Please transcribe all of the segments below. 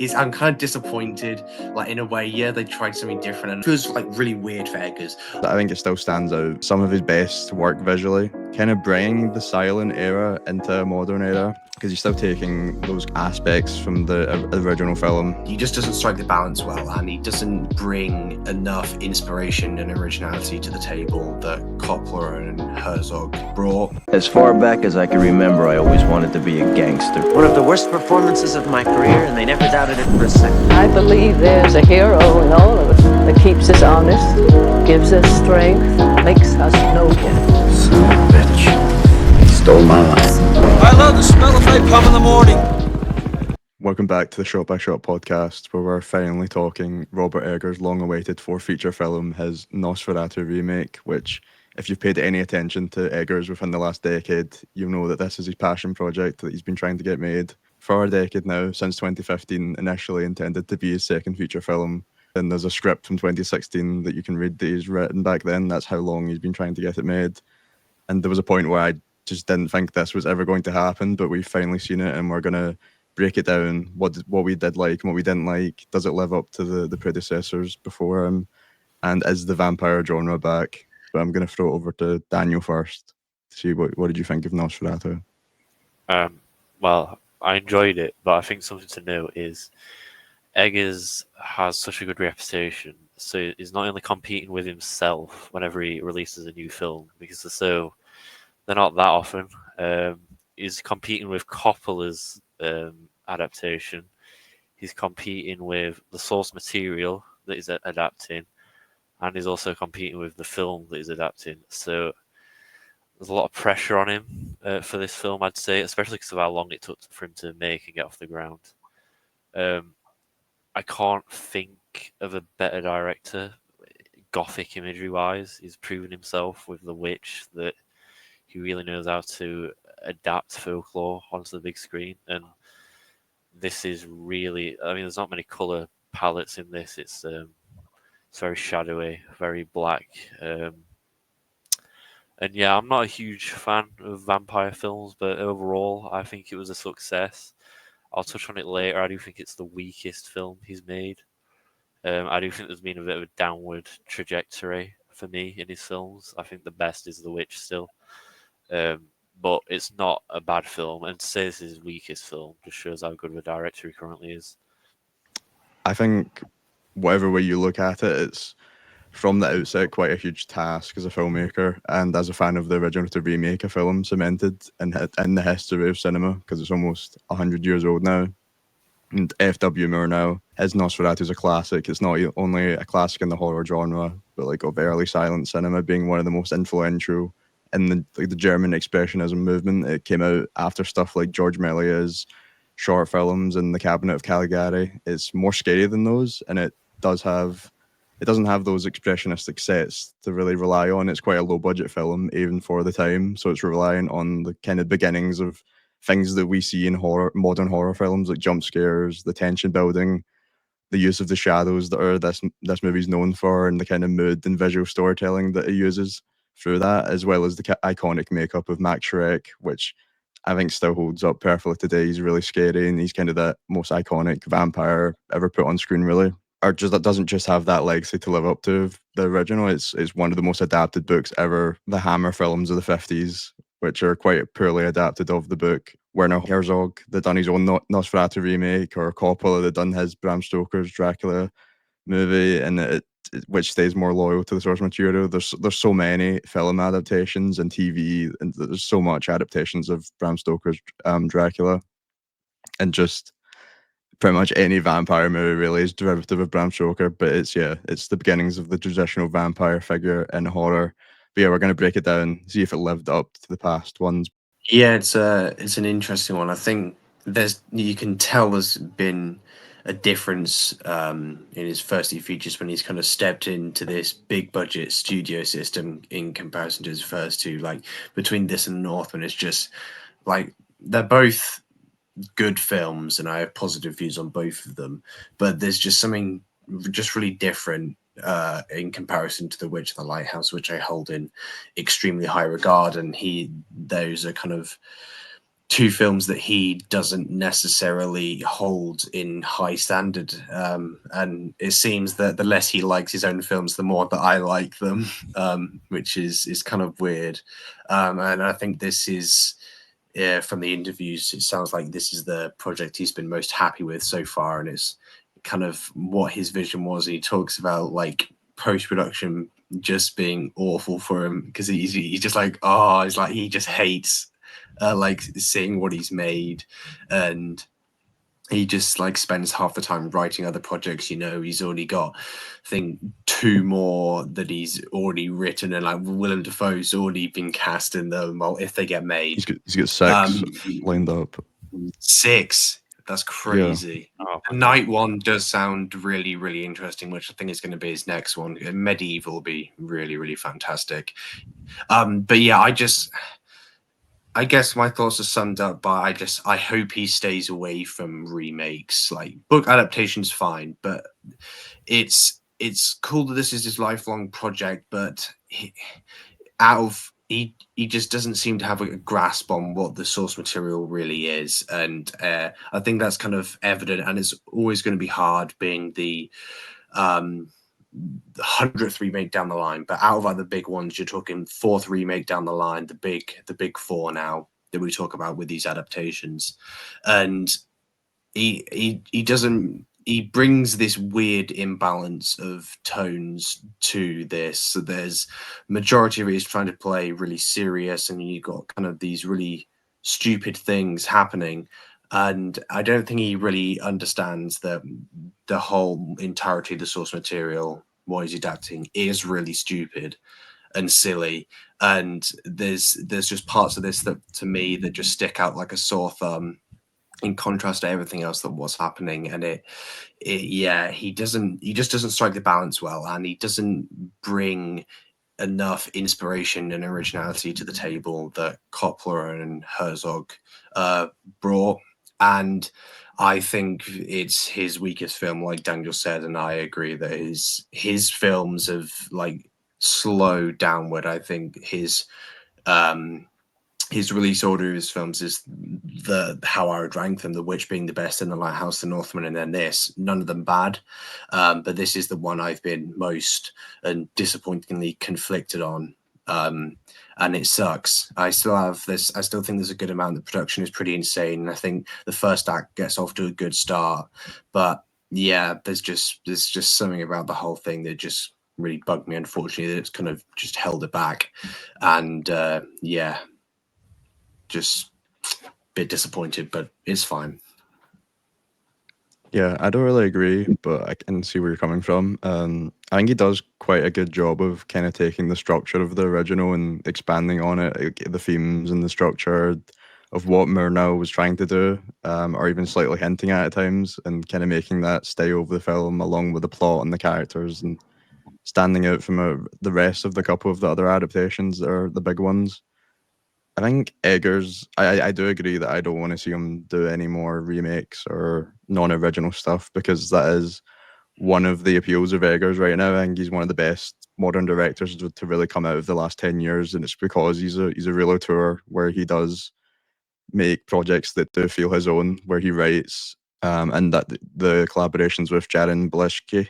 I'm kind of disappointed, like in a way. Yeah, they tried something different, and it feels like really weird for Eggers. I think it still stands out. Some of his best work visually, kind of bringing the silent era into a modern era, because he's still taking those aspects from the original film. He just doesn't strike the balance well, and he doesn't bring enough inspiration and originality to the table that Coppola and Herzog brought. As far back as I can remember, I always wanted to be a gangster. One of the worst performances of my career, and they never doubted it for a second. I believe there's a hero in all of us that keeps us honest, gives us strength, makes us noble. Son of a bitch. Stole my life. I love the smell of napalm in the morning. Welcome back to the Shot by Shot podcast, where we're finally talking Robert Eggers' long-awaited four-feature film, his Nosferatu remake, which, if you've paid any attention to Eggers within the last decade, you'll know that this is his passion project that he's been trying to get made for a decade now, since 2015, initially intended to be his second feature film. And there's a script from 2016 that you can read that he's written back then. That's how long he's been trying to get it made. And there was a point where I just didn't think this was ever going to happen, but we've finally seen it, and we're going to break it down, what we did like and what we didn't like. Does it live up to the predecessors before him? And is the vampire genre back? But I'm going to throw it over to Daniel first to see what did you think of Nosferatu? Well, I enjoyed it, but I think something to note is Eggers has such a good reputation, so he's not only competing with himself whenever he releases a new film, because they're not that often. He's competing with Coppola's adaptation. He's competing with the source material that he's adapting, and he's also competing with the film that he's adapting. So there's a lot of pressure on him for this film, I'd say, especially because of how long it took for him to make and get off the ground. I can't think of a better director, gothic imagery-wise. He's proven himself with The Witch that he really knows how to adapt folklore onto the big screen. And this is really, there's not many colour palettes in this. It's very shadowy, very black. And yeah, I'm not a huge fan of vampire films, but overall, I think it was a success. I'll touch on it later. I do think it's the weakest film he's made. I do think there's been a bit of a downward trajectory for me in his films. I think the best is The Witch still. But it's not a bad film. And to say this is his weakest film just shows how good of a director he currently is. I think whatever way you look at it, it's from the outset quite a huge task as a filmmaker and as a fan of the original to remake a film cemented in the history of cinema, because it's almost 100 years old now. And F.W. Murnau, his Nosferatu is a classic. It's not only a classic in the horror genre, but like of early silent cinema, being one of the most influential in the German expressionism movement. It came out after stuff like George Méliès's short films and The Cabinet of Caligari. It's more scary than those, and it doesn't have those expressionistic sets to really rely on. It's quite a low budget film, even for the time. So it's relying on the kind of beginnings of things that we see in modern horror films, like jump scares, the tension building, the use of the shadows that are this movie's known for, and the kind of mood and visual storytelling that it uses through that, as well as the iconic makeup of Max Schreck, which I think still holds up perfectly today. He's really scary, and he's kind of the most iconic vampire ever put on screen, really. Or just that doesn't just have that legacy to live up to the original. It's one of the most adapted books ever. The Hammer films of the 50s, which are quite poorly adapted of the book. Werner Herzog that done his own Nosferatu remake, or Coppola that done his Bram Stoker's Dracula movie, and which stays more loyal to the source material. There's so many film adaptations and TV, and there's so much adaptations of Bram Stoker's Dracula, and just pretty much any vampire movie really is derivative of Bram Stoker. But it's the beginnings of the traditional vampire figure in horror. But yeah, we're going to break it down, see if it lived up to the past ones. Yeah, it's an interesting one. I think you can tell there's been a difference in his first few features when he's kind of stepped into this big budget studio system in comparison to his first two. Like between this and Northman, it's just like they're both good films, and I have positive views on both of them. But there's just something just really different in comparison to The Witch and The Lighthouse, which I hold in extremely high regard. And those are kind of two films that he doesn't necessarily hold in high standard, and it seems that the less he likes his own films, the more that I like them, which is kind of weird. And I think this is, from the interviews, it sounds like this is the project he's been most happy with so far, and it's kind of what his vision was. He talks about like post-production just being awful for him because he's just like, oh, it's like he just hates like seeing what he's made, and he just like spends half the time writing other projects. He's already got, I think, 2 more that he's already written, and like Willem Dafoe's already been cast in them. Well, if they get made, He's got 6 lined up. 6. That's crazy. Oh, The Night one does sound really, really interesting, which I think is going to be his next one. Medieval will be really, really fantastic. But yeah, I guess my thoughts are summed up by I hope he stays away from remakes. Like book adaptations, fine, but it's cool that this is his lifelong project, but he just doesn't seem to have a grasp on what the source material really is, and I think that's kind of evident, and it's always going to be hard being the 100th remake down the line. But out of other big ones, you're talking 4th remake down the line, the big 4 now that we talk about with these adaptations, and he doesn't. He brings this weird imbalance of tones to this. So there's majority of it is trying to play really serious, and you've got kind of these really stupid things happening. And I don't think he really understands that the whole entirety of the source material, what he's adapting, is really stupid and silly. And there's just parts of this that, to me, that just stick out like a sore thumb in contrast to everything else that was happening. And he just doesn't strike the balance well, and he doesn't bring enough inspiration and originality to the table that Coppola and Herzog brought. And I think it's his weakest film, like Daniel said, and I agree that his films have like slowed downward. I think his release order of his films is how I would rank them: The Witch being the best, and The Lighthouse, The Northman, and then this. None of them bad, but this is the one I've been most and disappointingly conflicted on. And it sucks. I still think there's a good amount. The production is pretty insane, and I think the first act gets off to a good start. But yeah, there's just something about the whole thing that just really bugged me. Unfortunately, that it's kind of just held it back, and yeah, just a bit disappointed, but it's fine. Yeah, I don't really agree, but I can see where you're coming from. I think he does quite a good job of kind of taking the structure of the original and expanding on it, the themes and the structure of what Murnau was trying to do, or even slightly hinting at times, and kind of making that stay over the film along with the plot and the characters, and standing out from the rest of the couple of the other adaptations that are the big ones. I think Eggers, I do agree that I don't want to see him do any more remakes or non-original stuff, because that is one of the appeals of Eggers right now. I think he's one of the best modern directors to really come out of the last 10 years, and it's because he's a real auteur where he does make projects that do feel his own, where he writes, and that the collaborations with Jaron Blishki,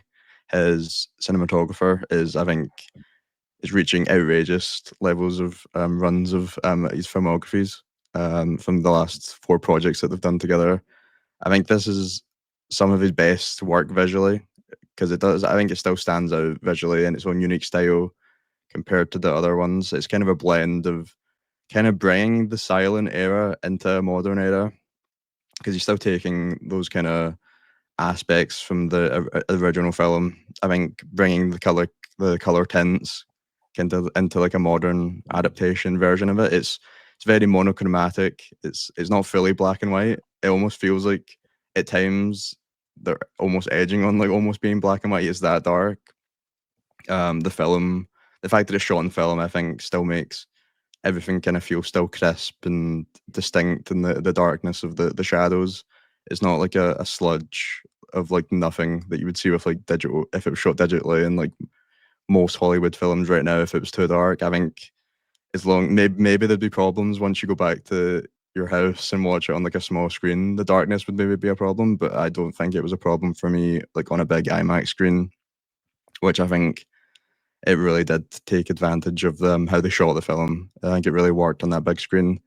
his cinematographer, is reaching outrageous levels of runs of his filmographies from the last 4 projects that they've done together. I think this is some of his best work visually, because I think it still stands out visually in its own unique style compared to the other ones. It's kind of a blend of kind of bringing the silent era into a modern era, because he's still taking those kind of aspects from the original film. I think bringing the color tints into like a modern adaptation version of it. It's very monochromatic. It's not fully black and white. It almost feels like at times they're almost edging on like almost being black and white. It's that dark. The fact that it's shot on film, I think, still makes everything kind of feel still crisp and distinct in the darkness of the shadows. It's not like a sludge of like nothing that you would see with like digital, if it was shot digitally, and like most Hollywood films right now, if it was too dark. I think maybe there'd be problems once you go back to your house and watch it on like a small screen, the darkness would maybe be a problem. But I don't think it was a problem for me, like on a big IMAX screen, which I think it really did take advantage of how they shot the film. I think it really worked on that big screen.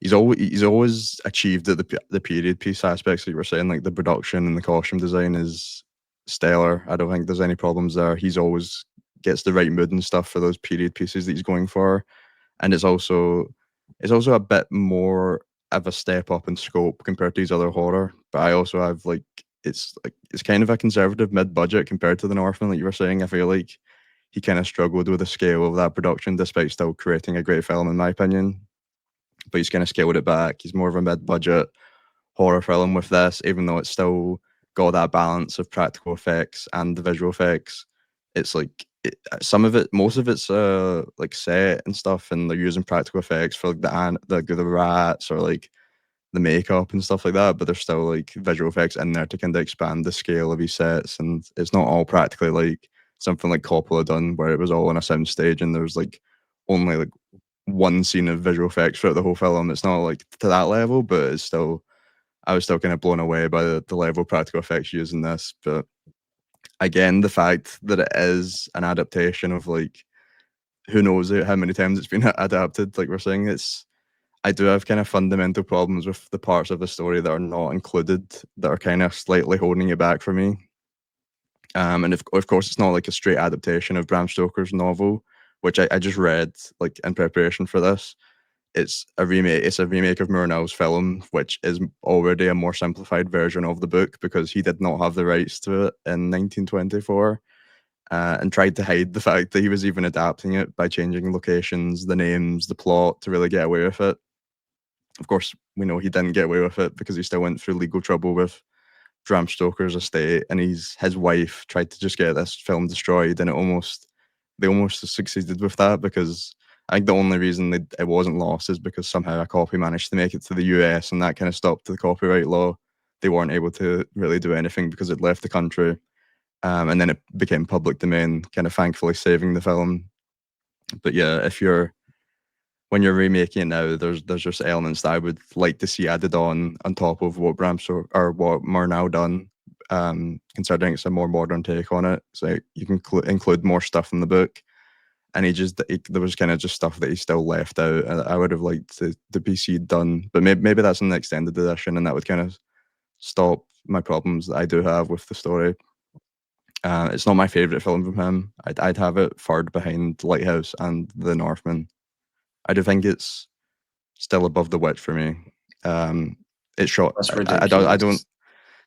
He's always achieved the period piece aspects that you were saying, like the production and the costume design is stellar. I don't think there's any problems there. He's always gets the right mood and stuff for those period pieces that he's going for, and it's also a bit more of a step up in scope compared to his other horror. But I also have it's kind of a conservative mid budget compared to the Northman, like you were saying. I feel like he kind of struggled with the scale of that production, despite still creating a great film, in my opinion. But he's kind of scaled it back. He's more of a mid budget horror film with this, even though it's still got that balance of practical effects and the visual effects. It's like some of it, most of it's like set and stuff, and they're using practical effects for like the rats or like the makeup and stuff like that. But there's still like visual effects in there to kind of expand the scale of these sets, and it's not all practically like something like Coppola done, where it was all on a sound stage and there's like only like one scene of visual effects throughout the whole film. It's not like to that level, but it's still I was still kind of blown away by the level of practical effects used in this. But again, the fact that it is an adaptation of like who knows how many times it's been adapted, like we're saying, I do have kind of fundamental problems with the parts of the story that are not included that are kind of slightly holding it back for me. And of course, it's not like a straight adaptation of Bram Stoker's novel, which I just read like in preparation for this. It's a remake. It's a remake of Murnau's film, which is already a more simplified version of the book because he did not have the rights to it in 1924, and tried to hide the fact that he was even adapting it by changing locations, the names, the plot to really get away with it. Of course, we know he didn't get away with it because he still went through legal trouble with Bram Stoker's estate, and his wife tried to just get this film destroyed, and they almost succeeded with that because I think the only reason it wasn't lost is because somehow a copy managed to make it to the US, and that kind of stopped the copyright law. They weren't able to really do anything because it left the country, and then it became public domain, kind of thankfully saving the film. But yeah, when you're remaking it now, there's just elements that I would like to see added on top of what or what Murnau done. Considering it's a more modern take on it, so you can include more stuff in the book, and there was kind of just stuff that he still left out. I would have liked the PC done, but maybe that's an extended edition, and that would kind of stop my problems that I do have with the story. It's not my favorite film from him. I'd have it third behind Lighthouse and The Northman. I do think it's still above The Witch for me. It's shot. That's I don't. ridiculous.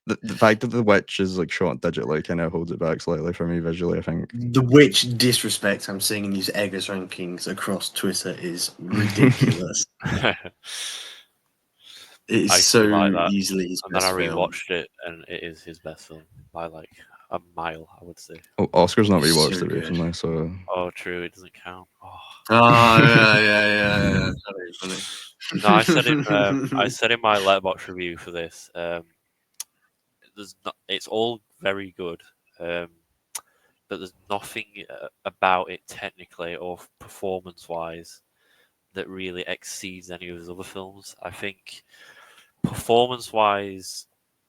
The fact that The Witch is like shot digitally kind of holds it back slightly for me visually, I think. The which disrespect I'm seeing in these Eggers rankings across Twitter is ridiculous. It is I so like that. easily his And then I best film. rewatched it, and it is his best film by like a mile, I would say. Oh, Oscar's not It's rewatched so it good. recently, so Oh, true, it doesn't count. Oh. Oh yeah. Funny. No, I said in my letterbox review for this, it's all very good, but there's nothing about it technically or performance-wise that really exceeds any of his other films. I think performance-wise,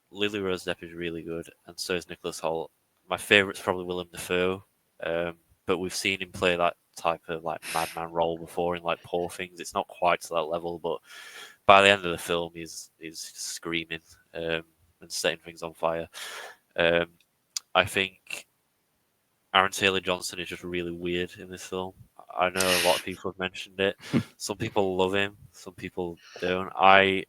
Lily Rose Depp is really good, and so is Nicholas Hoult. My favourite's probably Willem Dafoe, but we've seen him play that type of like madman role before in like Poor Things. It's not quite to that level, but by the end of the film, he's screaming and setting things on fire. I think Aaron Taylor Johnson is just really weird in this film. I know a lot of people have mentioned it. Some people love him, some people don't. I,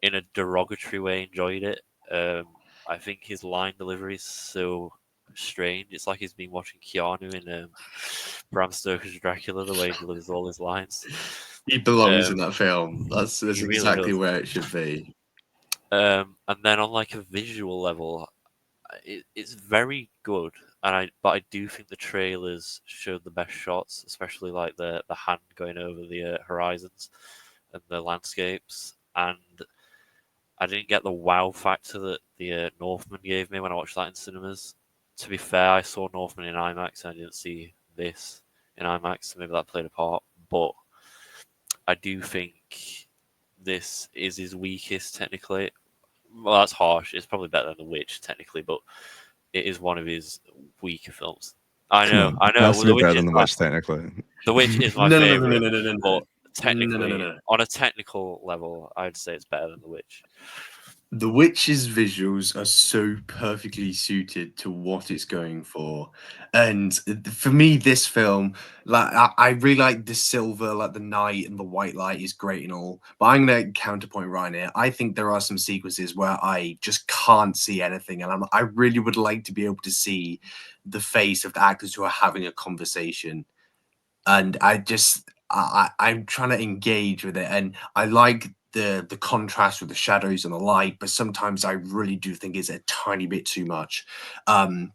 in a derogatory way, enjoyed it. I think his line delivery is so strange. It's like he's been watching Keanu in Bram Stoker's Dracula, the way he delivers all his lines. He belongs in that film. That's he really exactly does. where it should be. And then on like a visual level, it's very good. But I do think the trailers showed the best shots, especially like the hand going over the horizons and the landscapes. And I didn't get the wow factor that the Northman gave me when I watched that in cinemas. To be fair, I saw Northman in IMAX and I didn't see this in IMAX, so maybe that played a part. But I do think this is his weakest technically. Well, that's harsh. It's probably better than The Witch technically, but it is one of his weaker films. I Come know, on, I it know. has Well, to The be Witch better is than The my, Witch, technically. The Witch is my No, favorite, no. but No, technically, no. on a technical level, I'd say it's better than The Witch. The Witch's visuals are so perfectly suited to what it's going for, and for me, this film, like I really like the silver, like the night and the white light is great and all. But I'm gonna counterpoint right here. I think there are some sequences where I just can't see anything, and I really would like to be able to see the face of the actors who are having a conversation, and I'm trying to engage with it, and I like the contrast with the shadows and the light, but sometimes I really do think it's a tiny bit too much. Um,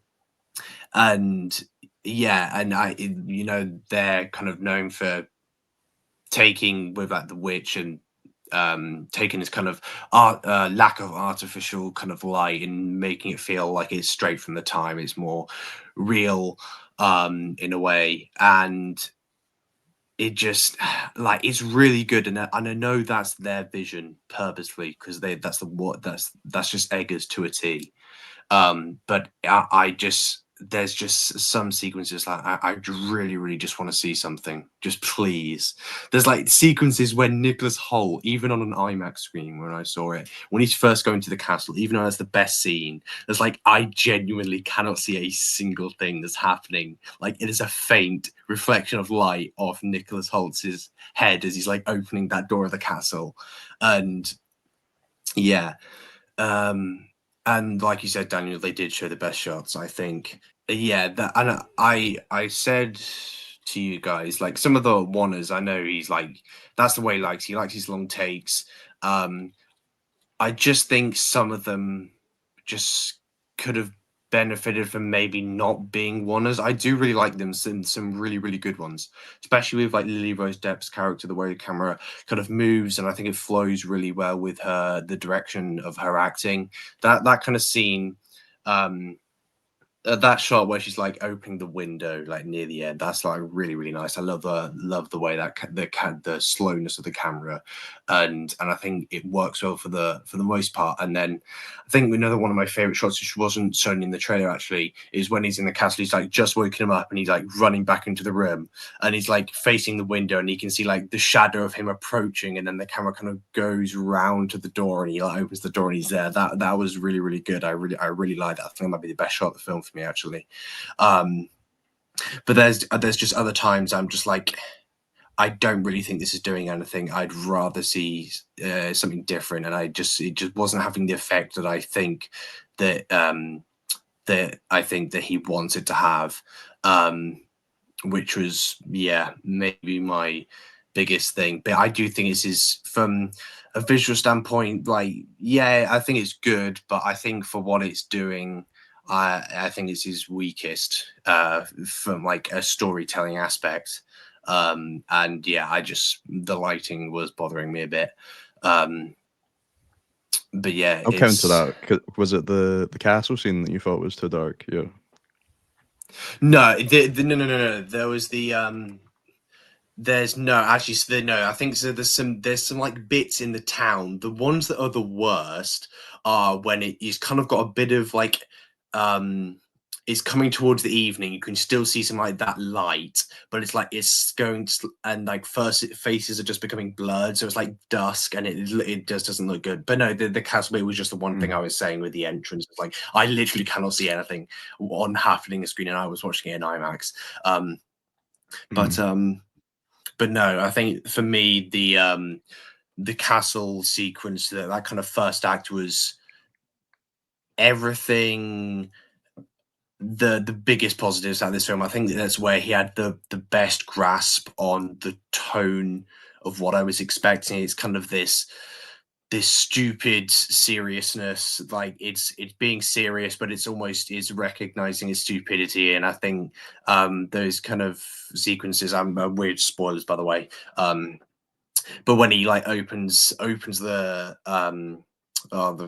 and yeah, and they're kind of known for taking with like the witch and taking this kind of lack of artificial kind of light and making it feel like it's straight from the time. It's more real in a way, and it just like it's really good, and I know that's their vision purposely because that's just Eggers to a T. But I just there's just some sequences like I really just want to see something. Just please. There's like sequences where Nicholas Hoult, even on an IMAX screen when I saw it, when he's first going to the castle, even though that's the best scene, there's like I genuinely cannot see a single thing that's happening. Like it is a faint reflection of light off Nicholas Holt's head as he's like opening that door of the castle. And yeah. And like you said, Daniel, they did show the best shots. I think, yeah. That and I said to you guys, like some of the Warners, I know he's like that's the way he likes. He likes his long takes. I just think some of them just could have benefited from maybe not being Warners. I do really like them. Some really good ones, especially with like Lily Rose Depp's character, the way the camera kind of moves, and I think it flows really well with her, the direction of her acting. That kind of scene, um, that shot where she's like opening the window like near the end, that's like really nice. I love the way that the slowness of the camera, and I think it works well for the most part. And then I think another one of my favorite shots, which wasn't shown in the trailer actually, is when he's in the castle. He's like just woken him up and he's like running back into the room and he's like facing the window and you can see like the shadow of him approaching, and then the camera kind of goes round to the door and he like opens the door and he's there. That was really good. I really like that. I think that might be the best shot of the film for me actually. But there's just other times I'm just like I don't really think this is doing anything. I'd rather see something different, and it just wasn't having the effect that I think that that he wants it to have, which was maybe my biggest thing. But I do think this is from a visual standpoint, like I think it's good, but I think for what it's doing, I think it's his weakest from like a storytelling aspect. And I just the lighting was bothering me a bit. But yeah, I'll counter that. Was it the castle scene that you thought was too dark? Yeah. No, no. There was the there's no actually no. I think so. There's some like bits in the town. The ones that are the worst are when it's kind of got a bit of like it's coming towards the evening. You can still see some like that light, but it's like it's going to, and like first faces are just becoming blurred, so it's like dusk, and it just doesn't look good. But no, the castle bit was just the one thing I was saying with the entrance. It's like I literally cannot see anything on happening on the screen, and I was watching it in IMAX. But no, I think for me the castle sequence, that kind of first act was everything. The biggest positives out of this film, I think that's where he had the best grasp on the tone of what I was expecting. It's kind of this stupid seriousness, like it's being serious, but it's almost is recognizing its stupidity. And I think those kind of sequences, I'm weird spoilers by the way, but when he like opens the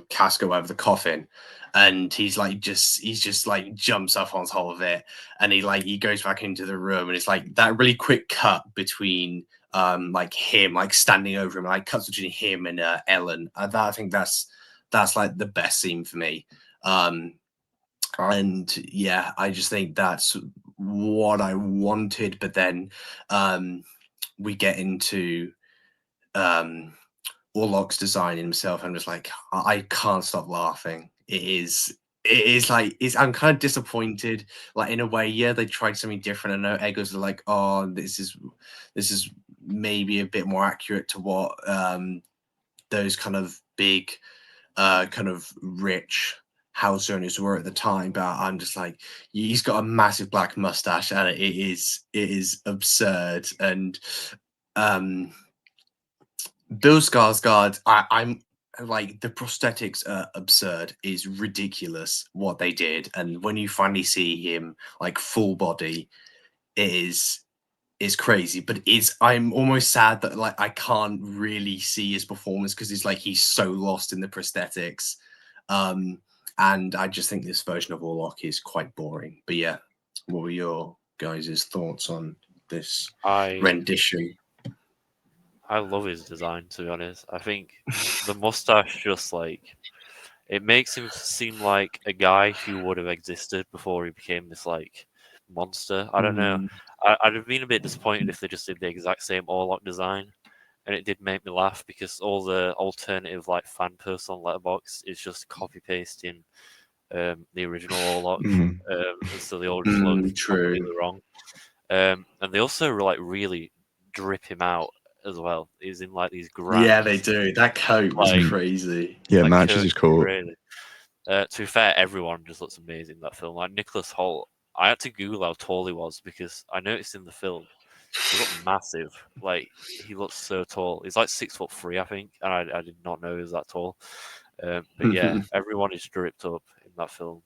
casket, whatever, the coffin, and he's just like jumps up on top of it, and he goes back into the room, and it's like that really quick cut between like him, like standing over him, like cuts between him and Ellen. I think that's like the best scene for me. And yeah, I just think that's what I wanted. But then we get into Orlok's design himself. I'm just like, I can't stop laughing. It is like I'm kind of disappointed, like in a way. Yeah, they tried something different. I know Eggers are like, oh, this is maybe a bit more accurate to what those kind of big, kind of rich house owners were at the time. But I'm just like, he's got a massive black mustache, and it is absurd. And Bill Skarsgård, I'm like, the prosthetics are absurd. Is ridiculous what they did, and when you finally see him like full body, it is crazy. But I'm almost sad that like I can't really see his performance because it's like he's so lost in the prosthetics. And I just think this version of Orlok is quite boring. But yeah, what were your guys' thoughts on this rendition? I love his design, to be honest. I think the mustache just like it makes him seem like a guy who would have existed before he became this like monster. I don't know. I'd have been a bit disappointed if they just did the exact same Orlok design, and it did make me laugh because all the alternative like fan posts on Letterboxd is just copy pasting the original Orlok, so they all just look completely wrong. And they also like really drip him out as well. He's in like these grand. Yeah, they do. That coat was crazy. Yeah, it matches his coat. Really. To be fair, everyone just looks amazing in that film. Like Nicholas Hoult, I had to Google how tall he was because I noticed in the film he looked massive. Like he looks so tall. He's like 6'3", I think, and I did not know he was that tall. But yeah, everyone is dripped up in that film.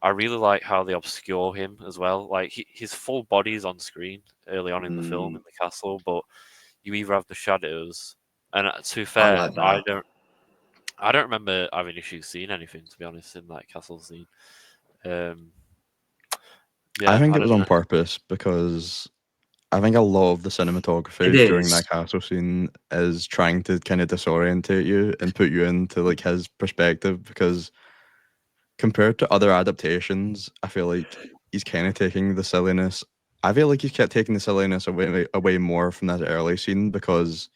I really like how they obscure him as well. Like his full body is on screen early on in the film in the castle, but you either have the shadows. And to be fair, I don't remember having issues seeing anything, to be honest, in that castle scene. Yeah, I think it was on purpose because I think a lot of the cinematography during that castle scene is trying to kind of disorientate you and put you into like his perspective, because compared to other adaptations, I feel like he's kind of taking the silliness. I feel like he's kept taking the silliness away more from that early scene, because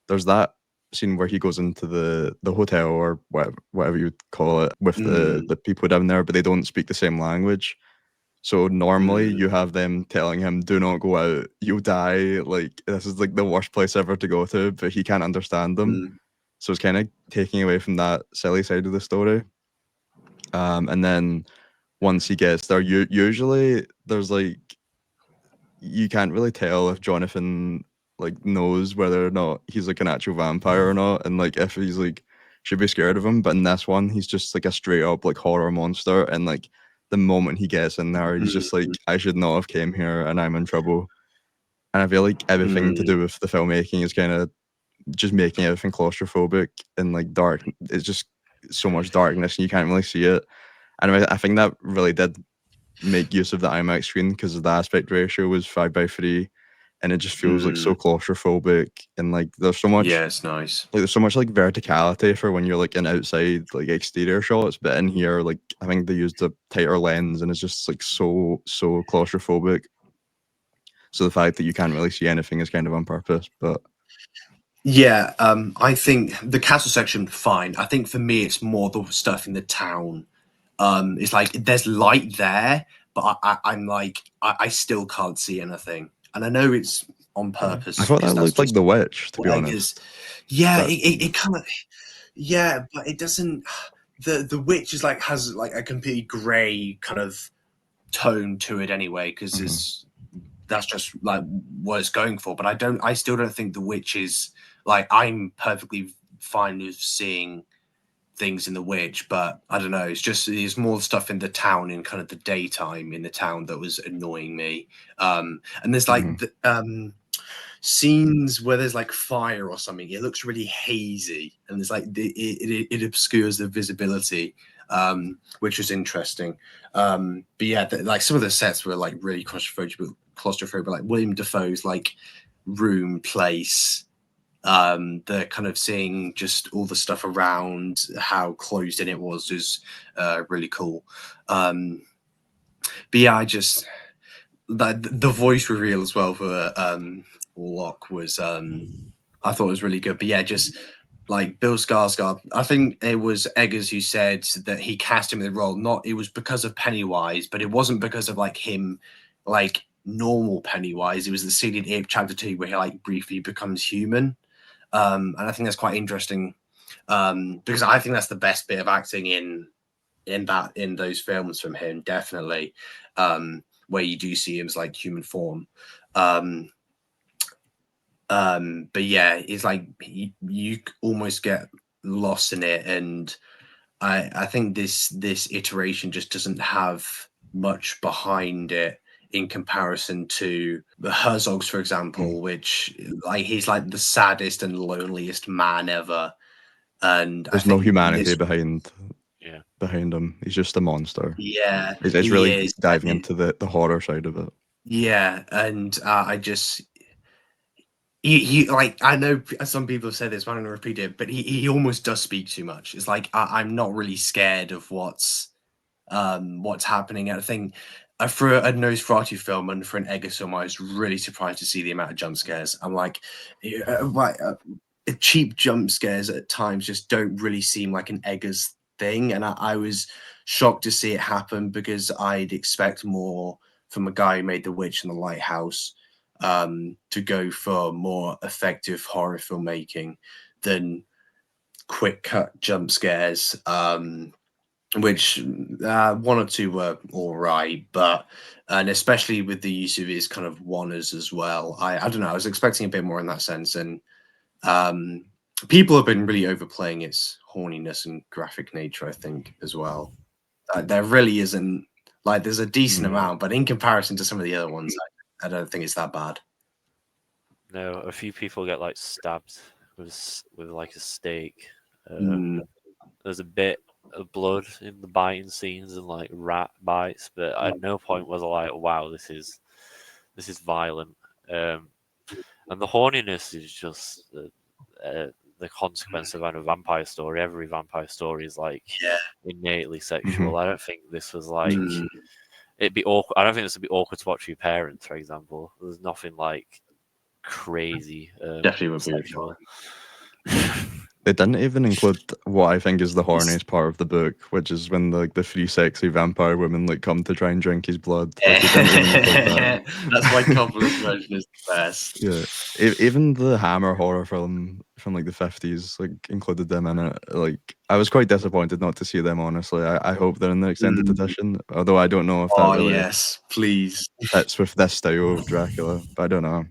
there's that scene where he goes into the hotel or whatever you call it with the people down there, but they don't speak the same language. So normally you have them telling him, "Do not go out, you'll die. Like this is like the worst place ever to go to," but he can't understand them. So it's kind of taking away from that silly side of the story. And then once he gets there, usually there's like, you can't really tell if Jonathan like knows whether or not he's like an actual vampire or not, and like if he's like should be scared of him. But in this one, he's just like a straight up like horror monster, and like the moment he gets in there, he's just like, I should not have came here and I'm in trouble. And I feel like everything to do with the filmmaking is kind of just making everything claustrophobic and like dark. It's just so much darkness and you can't really see it. And I think that really did make use of the IMAX screen because the aspect ratio was 5:3, and it just feels like so claustrophobic, and like there's so much. Yeah, it's nice. Like there's so much like verticality for when you're like in outside like exterior shots, but in here, like I think they used a tighter lens, and it's just like so claustrophobic. So the fact that you can't really see anything is kind of on purpose, but. Yeah, I think the castle section, fine. I think for me, it's more the stuff in the town. It's like there's light there, but I'm like, I still can't see anything. And I know it's on purpose. I thought that looked like The Witch, to be honest. Yeah, it kind of, yeah, but it doesn't. The Witch is like has like a completely grey kind of tone to it anyway, because that's just like what it's going for. But I still don't think The Witch is like, I'm perfectly fine with seeing things in The Witch, but I don't know, it's more stuff in the town, in kind of the daytime in the town, that was annoying me. And there's like scenes where there's like fire or something, it looks really hazy, and there's like it obscures the visibility, which was interesting. But yeah, like some of the sets were like really claustrophobic, like William Dafoe's like room place. The kind of seeing just all the stuff around, how closed in it was really cool. But yeah, I just the voice reveal as well for Orlok was I thought was really good. But yeah, just like Bill Skarsgård, I think it was Eggers who said that he cast him in the role. Not it was because of Pennywise, but it wasn't because of like him, like normal Pennywise. It was the scene in Ape Chapter 2 where he like briefly becomes human. And I think that's quite interesting because I think that's the best bit of acting in those films from him, definitely, where you do see him as like human form. But yeah, it's like you almost get lost in it, and I think this iteration just doesn't have much behind it in comparison to the Herzogs, for example, which like he's like the saddest and loneliest man ever, and There's I no think humanity this, behind him. He's just a monster. yeah, It's he really is. diving into the horror side of it. Yeah, and I just he like I know some people have said this, but I'm going to repeat it. But he almost does speak too much. It's like I'm not really scared of what's happening. And I think for a Nosferatu film and for an Eggers film, I was really surprised to see the amount of jump scares. I'm like, cheap jump scares at times just don't really seem like an Eggers thing, and I was shocked to see it happen because I'd expect more from a guy who made The Witch and The Lighthouse to go for more effective horror filmmaking than quick cut jump scares. Which one or two were all right, but and especially with the use of his kind of wanners as well. I don't know. I was expecting a bit more in that sense, and people have been really overplaying its horniness and graphic nature, I think, as well. There really isn't like there's a decent amount, but in comparison to some of the other ones, I don't think it's that bad. No, a few people get like stabbed with like a stake. There's a bit of blood in the biting scenes and like rat bites, but at no point was I like, "Wow, this is violent." And the horniness is just the consequence of a vampire story. Every vampire story is like innately sexual. I don't think this was like it'd be awkward. I don't think this would be awkward to watch with your parents, for example. There's nothing like crazy Definitely would be sexual. They didn't even include what I think is the horniest part of the book, which is when the three sexy vampire women like come to try and drink his blood. Like, they didn't even include that. That's why Coppola's version is the best. Yeah, even the Hammer horror film from like the 50s like included them in it. Like, I was quite disappointed not to see them. Honestly, I hope they're in the extended edition. Although I don't know if that really yes, please. fits with this style of Dracula. But I don't know.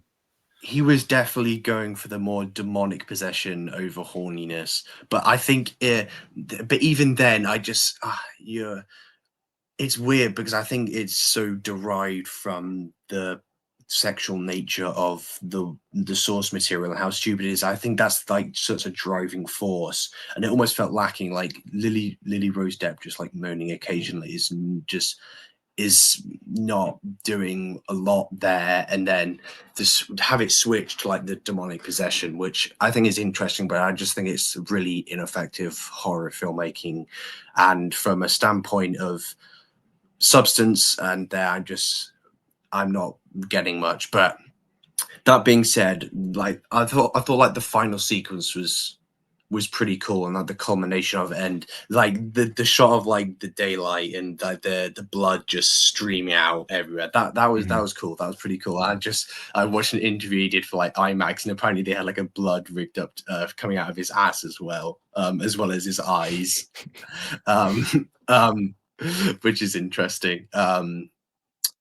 He was definitely going for the more demonic possession over horniness, but I think, but even then, I just, it's weird because I think it's so derived from the sexual nature of the source material and how stupid it is. I think that's like such a driving force, and it almost felt lacking. Like Lily Rose Depp just like moaning occasionally is not doing a lot there, and then have it switched to like the demonic possession, which I think is interesting, but I just think it's really ineffective horror filmmaking. And from a standpoint of substance, and there I'm not getting much. But that being said, like I thought like the final sequence was pretty cool, and like the culmination of it, and like the shot of like the daylight and like the blood just streaming out everywhere. That was cool. That was pretty cool. I watched an interview he did for like IMAX, and apparently they had like a blood rigged up coming out of his ass as well as his eyes, which is interesting. But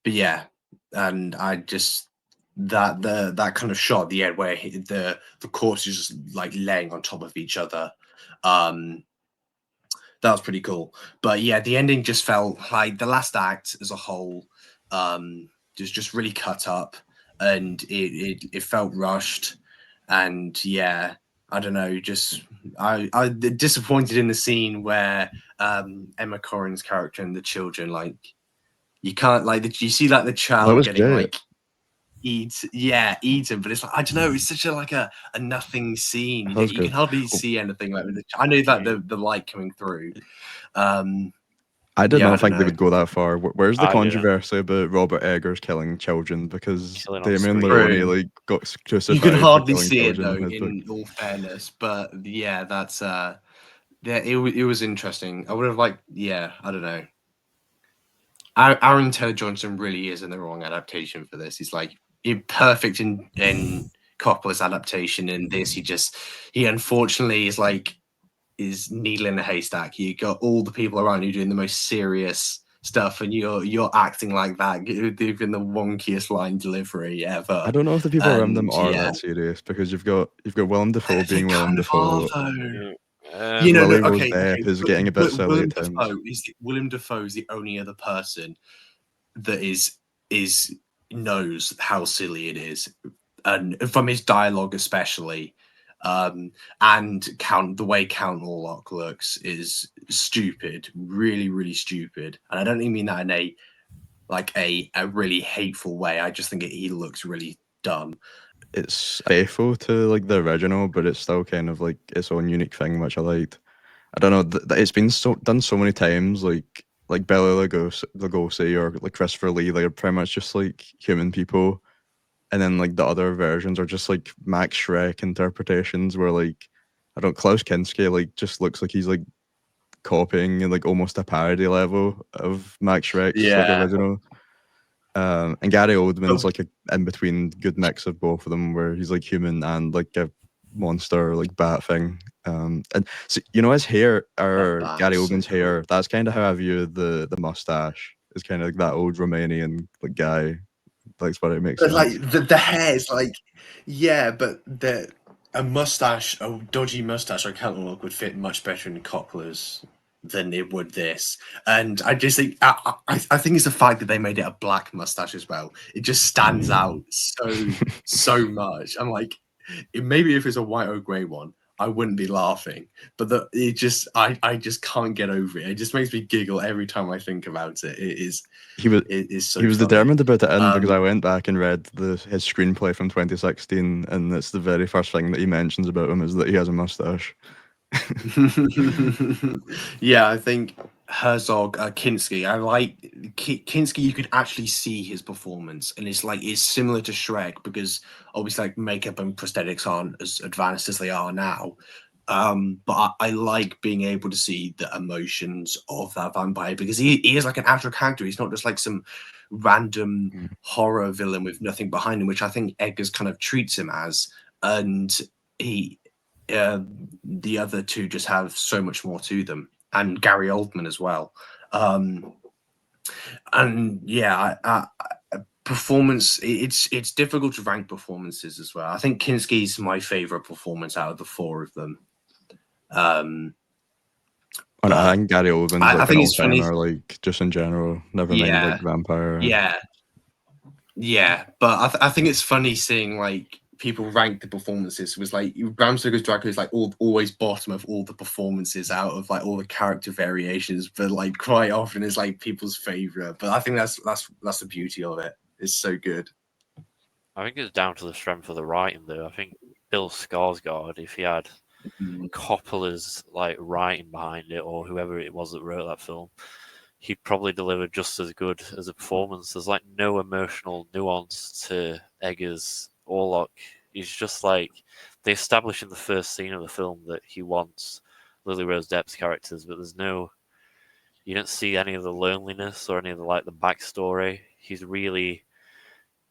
yeah, and I just that kind of shot at the end where the corpse is just like laying on top of each other, that was pretty cool. But yeah, the ending just felt like the last act as a whole just really cut up, and it felt rushed. And yeah, I don't know, just I disappointed in the scene where Emma Corrin's character and the children, like, you can't like you see like the child getting great. like eat him, but it's like I don't know, it's such a nothing scene. That was You can good. hardly see anything like I know that the light coming through. I did Yeah, I not don't think they know. would go that far. Where's the I didn't. controversy about Robert Eggers killing children? Because Killing on Damien screen. Leone True. like got You can crucified for hardly killing see it children though, in his book. in all fairness. But yeah, that's yeah, it was interesting. I would have liked, yeah, I don't know. Aaron Taylor Johnson really is in the wrong adaptation for this. He's like perfect in Coppola's adaptation. In this, he unfortunately is needle in a haystack. You got all the people around you doing the most serious stuff, and you're acting like that, giving the wonkiest line delivery ever. I don't know if the people around them And are yeah, that serious because you've got Willem Dafoe they being Willem kind of are Dafoe. though. Um, No, Lily Rose okay. Depp is getting a bit silly Willem at times. Dafoe Willem Dafoe is the only other person that is knows how silly it is, and from his dialogue especially, and the way Count Orlok looks is stupid, really, really stupid. And I don't even mean that in a really hateful way. I just think he looks really dumb. It's faithful to like the original, but it's still kind of like its own unique thing, which I liked. I don't know. It's been done so many times, like Bela Lugosi or like Christopher Lee. They're pretty much just like human people, and then like the other versions are just like Max Schreck interpretations, where like I don't Klaus Kinski like just looks like he's like copying like almost a parody level of Max Schreck's like Yeah. original. And Gary Oldman's Oh. like a in between good mix of both of them, where he's like human and like a monster like bat thing. And so, his hair, or That's Gary so Oldman's cool. hair, that's kind of how I view the mustache. It's kind of like that old Romanian like guy. That's what it makes But sense. like the hair is like, yeah, but a mustache, a dodgy mustache or Count Orlok would fit much better in Coppola's than it would this. And I just think I think it's the fact that they made it a black mustache as well. It just stands out so much. I'm like, maybe if it's a white or grey one, I wouldn't be laughing. But I just can't get over it. It just makes me giggle every time I think about it. He was It is so he was funny. determined to put it in because I went back and read his screenplay from 2016, and it's the very first thing that he mentions about him is that he has a mustache. Yeah, I think Herzog, Kinski. I like Kinski. You could actually see his performance, and it's similar to Shrek because obviously like makeup and prosthetics aren't as advanced as they are now. But I like being able to see the emotions of that vampire because he is like an actual character. He's not just like some random horror villain with nothing behind him, which I think Eggers kind of treats him as. And he the other two just have so much more to them, and Gary Oldman as well. And yeah, performance. It's difficult to rank performances as well. I think Kinski's my favorite performance out of the four of them. And I think Gary Oldman's I like think an it's funny. all-timer, like just in general. Never mind like vampire. Yeah, but I think it's funny seeing like people rank the performances. It was like Bram Stoker's Dracula is like always bottom of all the performances out of like all the character variations, but like quite often is like people's favorite. But I think that's the beauty of it. It's so good. I think it's down to the strength of the writing, though. I think Bill Skarsgård, if he had Coppola's like writing behind it, or whoever it was that wrote that film, he'd probably deliver just as good as a performance. There's like no emotional nuance to Eggers Orlok. He's just like they establish in the first scene of the film that he wants Lily Rose Depp's characters, but you don't see any of the loneliness or any of the backstory. He's really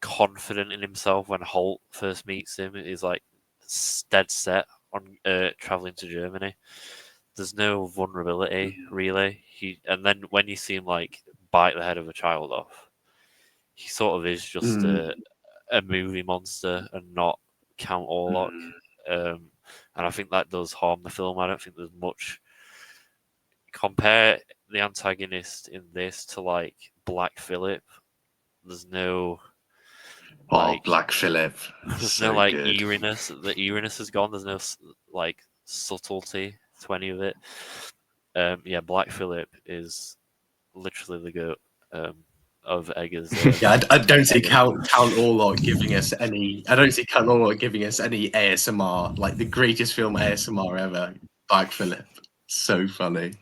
confident in himself when Holt first meets him. He's like dead set on traveling to Germany. There's no vulnerability really. And then when you see him like bite the head of a child off, he sort of is just a movie monster and not Count Orlok. And I think that does harm the film. I don't think there's much. Compare the antagonist in this to like Black Phillip. There's no Black Phillip. There's So no good. eeriness. The eeriness is gone. There's no like subtlety to any of it. Black Phillip is literally the goat. of Eggers. Yeah, I don't see Count Orlok giving us any. I don't see Count Orlok giving us any ASMR, like the greatest film ASMR ever. Black Phillip, so funny.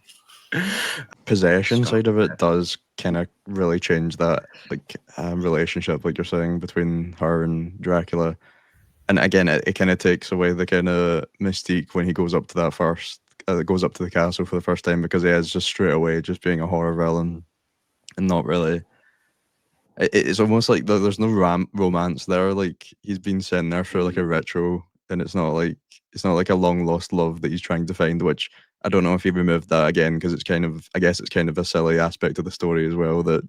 Possession side of it does kind of really change that like relationship, like you're saying, between her and Dracula. And again, it kind of takes away the kind of mystique when he goes up to that first, goes up to the castle for the first time, because he is just straight away just being a horror villain and not really. It's almost like there's no romance there. Like he's been sent there for like a ritual, and it's not like a long lost love that he's trying to find. Which I don't know if he removed that again, because it's kind of, I guess it's kind of a silly aspect of the story as well, that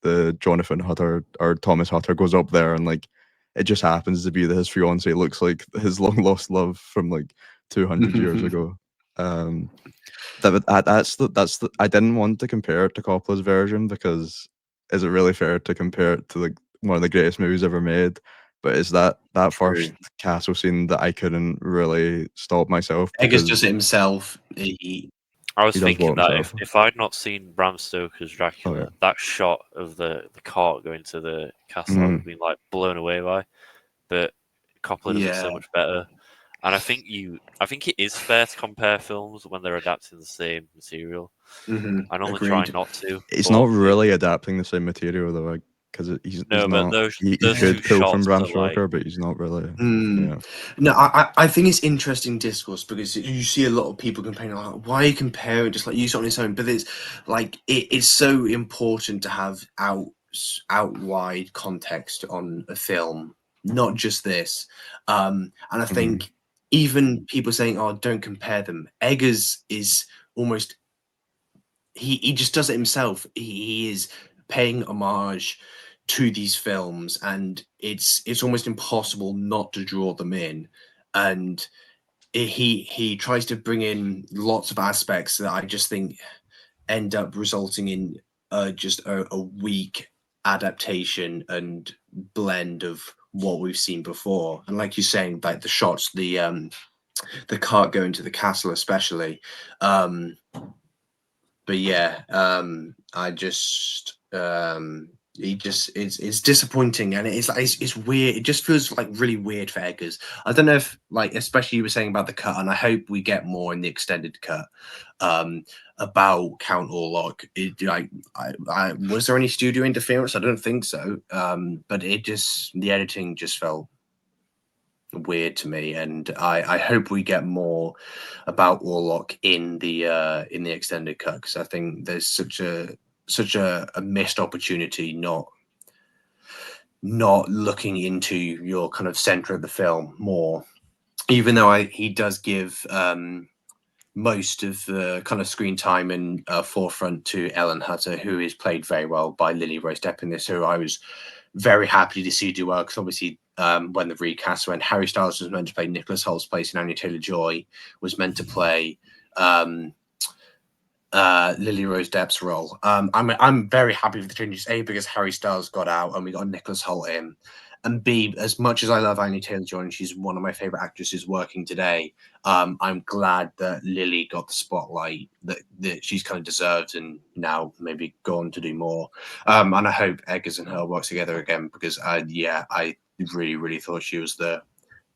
the Jonathan Hutter or Thomas Hutter goes up there and like it just happens to be that his fiance looks like his long lost love from like 200 years ago. That's the I didn't want to compare it to Coppola's version, because is it really fair to compare it to like one of the greatest movies ever made? But it's that first castle scene that I couldn't really stop myself, Eggers because does it himself. I was He does thinking what that himself? if I'd not seen Bram Stoker's Dracula, Oh, yeah. that shot of the cart going to the castle, I would have been like blown away by. But Coppola does it so Yeah. much better. And I think it is fair to compare films when they're adapting the same material. I normally try Agreed. not to. It's but not really adapting the same material though, because he's No, but not. those He those could two pull from shots Bram are like Stoker, but he's not really. Yeah. No, I think it's interesting discourse, because you see a lot of people complaining like, why are you comparing, just like use it on its own? But it's like it's so important to have out wide context on a film, not just this. And I think even people saying, "Oh, don't compare them," Eggers is almost he just does it himself. He is paying homage to these films, and it's almost impossible not to draw them in. And he tries to bring in lots of aspects that I just think end up resulting in just a weak adaptation and blend of what we've seen before. And like you're saying, like the shots, the cart going to the castle especially, but yeah, I just he just it's disappointing, and it's like it's weird. It just feels like really weird for Eggers. I don't know if, like, especially you were saying about the cut, and I hope we get more in the extended cut about Count Orlok. Like, I was there any studio interference? I don't think so. But it just, the editing just felt weird to me, and I hope we get more about Orlok in the extended cut, because I think there's such a missed opportunity not looking into your kind of center of the film more, even though he does give most of the kind of screen time and forefront to Ellen Hutter, who is played very well by Lily Rose Depp in this, who I was very happy to see do well, because obviously when the recast, when Harry Styles was meant to play Nicholas Holt's place and Anya Taylor-Joy was meant to play Lily Rose Depp's role, I'm very happy with the changes, A, because Harry Styles got out and we got Nicholas Holt in, and B, as much as I love Anya Taylor-Joy and she's one of my favorite actresses working today, I'm glad that Lily got the spotlight that she's kind of deserved, and now maybe go on to do more. And I hope Eggers and her works together again, because I really thought she was the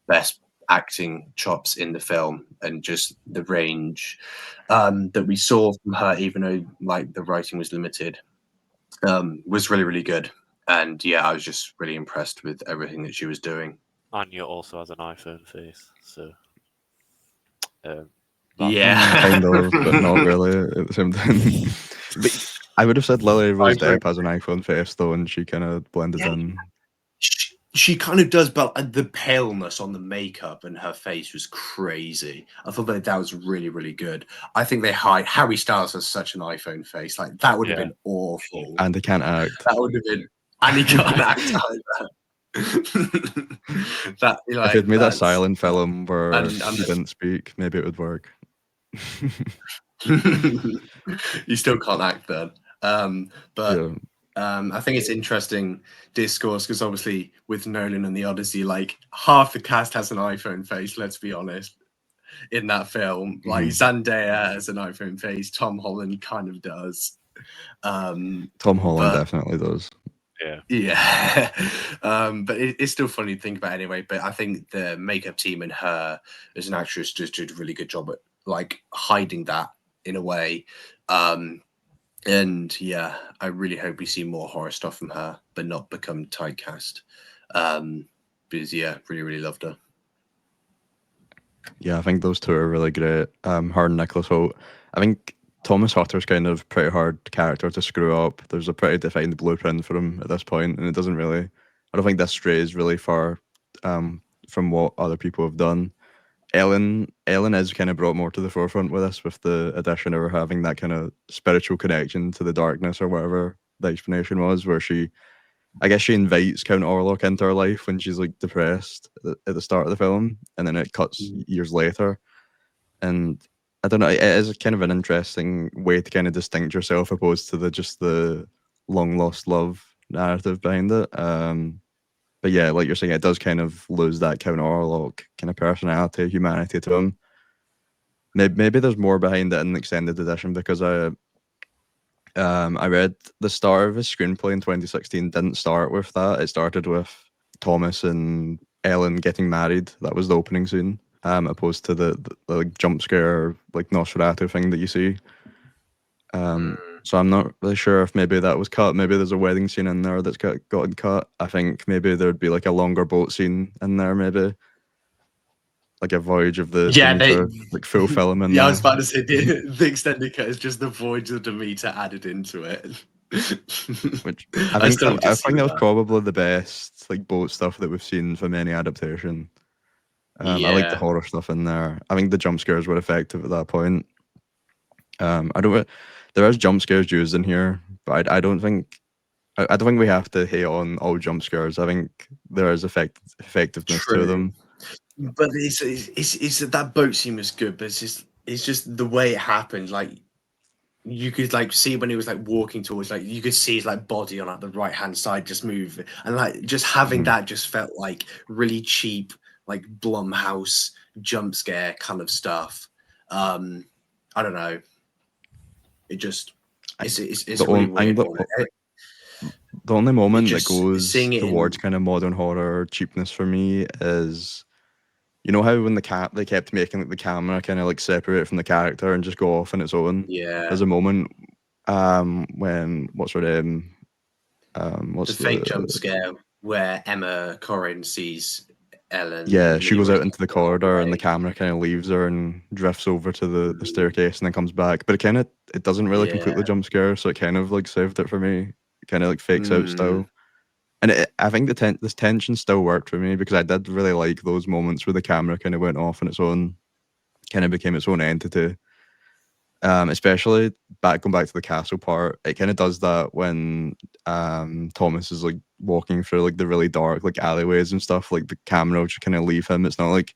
best acting chops in the film, and just the range that we saw from her, even though like the writing was limited, was really good. And yeah, I was just really impressed with everything that she was doing. Anya also has an iPhone face, so Yeah. Kind of, but not really at the same time. But I would have said Lily Rose Depp has an iPhone face though, and she kind of blended in. She kind of does, but the paleness on the makeup and her face was crazy. I thought that was really good. I think Harry Styles has such an iPhone face. Like, that would have been awful. And he can't act. That would have been, and he can't act either. That, like, if he'd made a silent film where and he didn't speak, maybe it would work. You still can't act then. But Yeah. I think it's interesting discourse, because obviously with Nolan and the Odyssey, like, half the cast has an iPhone face, let's be honest, in that film. Like, Zendaya has an iPhone face, Tom Holland kind of does. Tom Holland but definitely does. Yeah. yeah, but it's still funny to think about anyway. But I think the makeup team and her as an actress just did a really good job at like hiding that in a way. And yeah, I really hope we see more horror stuff from her, but not become typecast. Because yeah, really loved her. Yeah, I think those two are really great. Her and Nicholas Hoult. I think Thomas Hutter's kind of pretty hard character to screw up. There's a pretty defined blueprint for him at this point, and it doesn't really. I don't think this strays really far from what other people have done. Ellen is kind of brought more to the forefront with this, with the addition of her having that kind of spiritual connection to the darkness or whatever the explanation was, where I guess she invites Count Orlok into her life when she's like depressed at the start of the film, and then it cuts years later. And I don't know, it is kind of an interesting way to kind of distinct yourself opposed to the long lost love narrative behind it. But yeah, like you're saying, it does kind of lose that Count Orlok kind of personality, humanity to him. Maybe there's more behind it in the extended edition, because I read the start of his screenplay in 2016 didn't start with that. It started with Thomas and Ellen getting married. That was the opening scene, opposed to the like jump scare, like Nosferatu thing that you see. So I'm not really sure if maybe that was cut. Maybe there's a wedding scene in there that's gotten cut. I think maybe there'd be like a longer boat scene in there, maybe like a Voyage of the Yeah, Demeter, like full film in yeah, I there. was about to say the extended cut is just the Voyage of Demeter added into it. Which I I think still I just see think that was that. probably the best like boat stuff that we've seen from any adaptation. I like the Yeah, horror stuff in there. I think the jump scares were effective at that point. I don't. There is jump scares used in here, but I don't think. I don't think we have to hate on all jump scares. I think there is effectiveness to true. them. But it's that boat scene was good, but it's just the way it happened. Like you could like see when he was like walking towards, like you could see his like body on like the right hand side just move, and like just having Mhm. that just felt like really cheap, like Blumhouse jump scare kind of stuff. I don't know. It just I, it's the a really only, I think weird one. the only It moment that just goes seeing it towards in kind of modern horror cheapness for me is, you know how when they kept making like the camera kind of like separate from the character and just go off on its own. yeah There's a moment when what's her name? the What's fake the jump scare where Emma Corrin sees Ellen Yeah, she goes Leroy out into the run corridor and the away. camera kind of leaves her and drifts over to the Mm, staircase and then comes back. But it doesn't really yeah. complete the jump scare, so it kind of like saved it for me. It kind of like fakes out Mm, still. And I think this tension still worked for me because I did really like those moments where the camera kind of went off on its own, kind of became its own entity. Especially going back to the castle part, it kind of does that when Thomas is like walking through like the really dark like alleyways and stuff. Like the camera will just kind of leave him. It's not like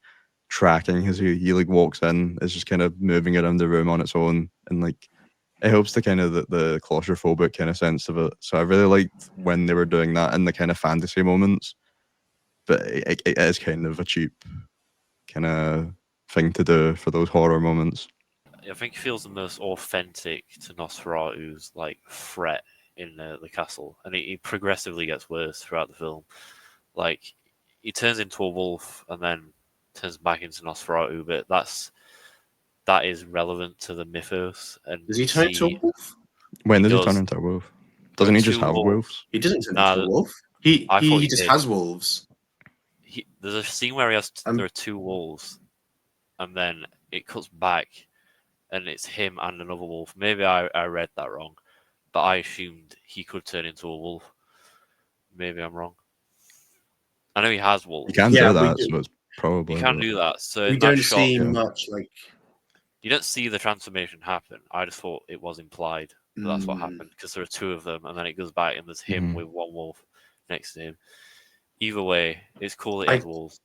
tracking as he like walks in. It's just kind of moving around the room on its own, and like it helps the kind of the claustrophobic kind of sense of it. So I really liked when they were doing that in the kind of fantasy moments, but it is kind of a cheap kind of thing to do for those horror moments. I think it feels the most authentic to Nosferatu's like threat in the castle, and it progressively gets worse throughout the film. Like he turns into a wolf and then turns back into Nosferatu, but that is relevant to the mythos, and does he you turn into a see wolf? When he does he turn does. into a wolf? There are Doesn't he just two have wolves. wolves? He doesn't turn into Nah, a wolf. He I thought he he just did. has wolves. There's a scene where there Um, are two wolves, and then it cuts back, and it's him and another wolf. Maybe I read that wrong, but I assumed he could turn into a wolf. Maybe I'm wrong. I know he has You wolves. can yeah, do we that, do. so it's You probably, can but do that. So We in that don't shot, see yeah. much like. you don't see the transformation happen. I just thought it was implied that that's what Mm, happened because there are two of them, and then it goes back and there's him Mhm. with one wolf next to him. Either way, it's cool that he I has wolves.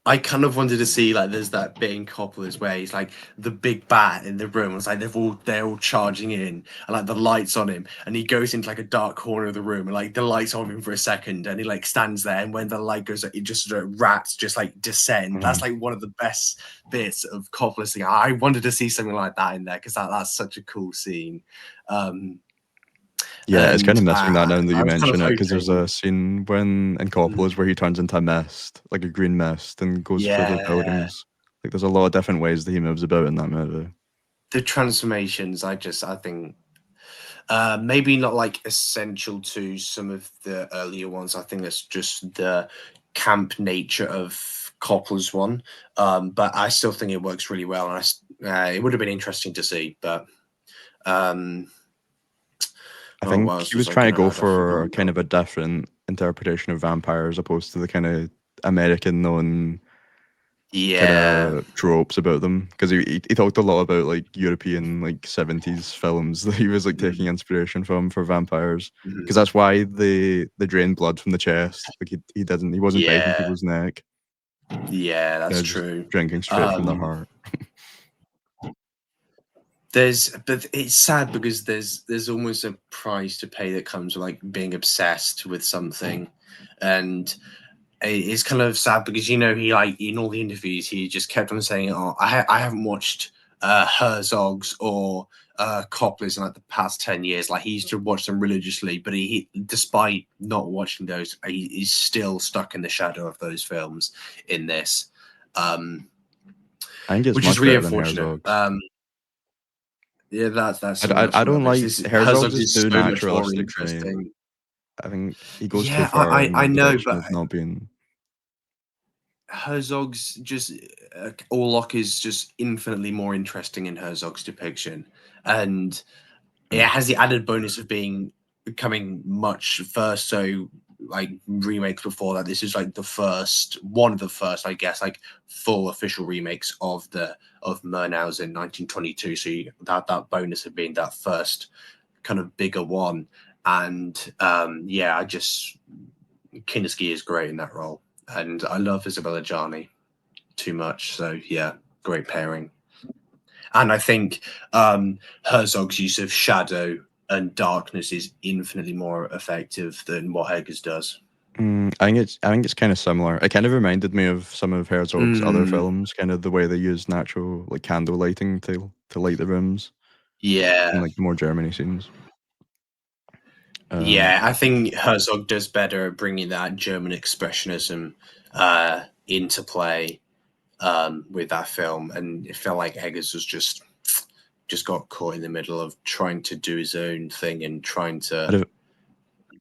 I kind of wanted to see like there's that bit in Coppola's where he's like the big bat in the room. It's like they're all charging in and like the lights on him, and he goes into like a dark corner of the room and like the lights on him for a second, and he like stands there, and when the light goes, it just rats just like descend. That's like one of the best bits of Coppola's thing. I wanted to see something like that in there because that's such a cool scene. Yeah, it's kind of And missing that now that I you was kind of mention it, because there's hoping, a scene when in Coppola's where he turns into a mist, like a green mist, and goes through the yeah, buildings. Like there's a lot of different ways that he moves about in that movie. the transformations. I think maybe not like essential to some of the earlier ones. I think that's just the camp nature of Coppola's one. But I still think it works really well, and it would have been interesting to see. But I what think else he was I trying to gonna go add? I for forgot kind now. of a different interpretation of vampires opposed to the kind of American known kind Yeah. of tropes about them, because he talked a lot about like European like 70s films that he was like taking inspiration from for vampires, Mhm. because that's why they drain blood from the chest. Like he wasn't biting Yeah. people's neck, Yeah, that's just true. drinking straight from the heart. But it's sad because there's almost a price to pay that comes with like being obsessed with something, and it's kind of sad because he like in all the interviews he just kept on saying, "Oh, I haven't watched Herzog's or Coppola's in like the past 10 years." Like he used to watch them religiously, but he despite not watching those, he's still stuck in the shadow of those films in this, um, I think it's which is much really better than unfortunate. Herzog's. Yeah, that's I, something I, else I from don't rubbish. like This Herzog's Herzog's is is too so much more naturalistic for me. interesting. I think he goes too Yeah, far I in the know, direction but of not being. Herzog's just Orlok is just infinitely more interesting in Herzog's depiction, and it has the added bonus of becoming much first. So like remakes before that, this is like one of the first, I guess, like full official remakes of Murnau's in 1922. So that bonus of being that first kind of bigger one, and yeah, Kinski is great in that role, and I love Isabella Gianni too much. So yeah, great pairing. And I think Herzog's use of shadow and darkness is infinitely more effective than what Eggers does. I think it's kind of similar. It kind of reminded me of some of Herzog's other Mm, films, kind of the way they use natural like candle lighting to light the rooms in yeah, like the more Germany scenes. yeah. I think Herzog does better at bringing that German expressionism into play with that film, and it felt like Eggers was just got caught in the middle of trying to do his own thing and trying I to don't-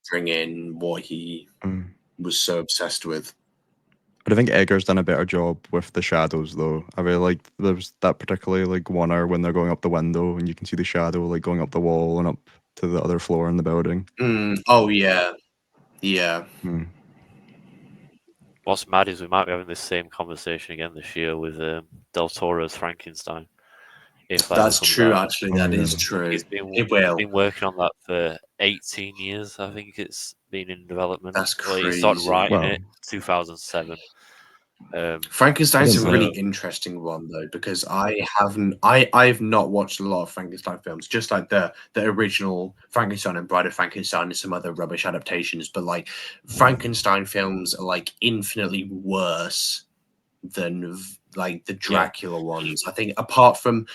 bring in what he mm, was so obsessed with. but I think Eggers done a better job with the shadows though. I really liked there's that particularly like one hour when they're going up the window and you can see the shadow like going up the wall and up to the other floor in the building. Oh yeah, yeah. Mm. What's mad is we might be having this same conversation again this year with Del Toro's Frankenstein, if that ever That's comes true. out. Actually, Oh that yeah. is true. It He's will. been working on that for 18 years. I think it's been in development. That's Well, he started crazy. writing Wow. it 2007. I Frankenstein's didn't a know really that. interesting one though because I've not watched a lot of Frankenstein films, just like the original Frankenstein and Bride of Frankenstein and some other rubbish adaptations. But like Frankenstein films are like infinitely worse than like the Yeah, Dracula ones. I think apart from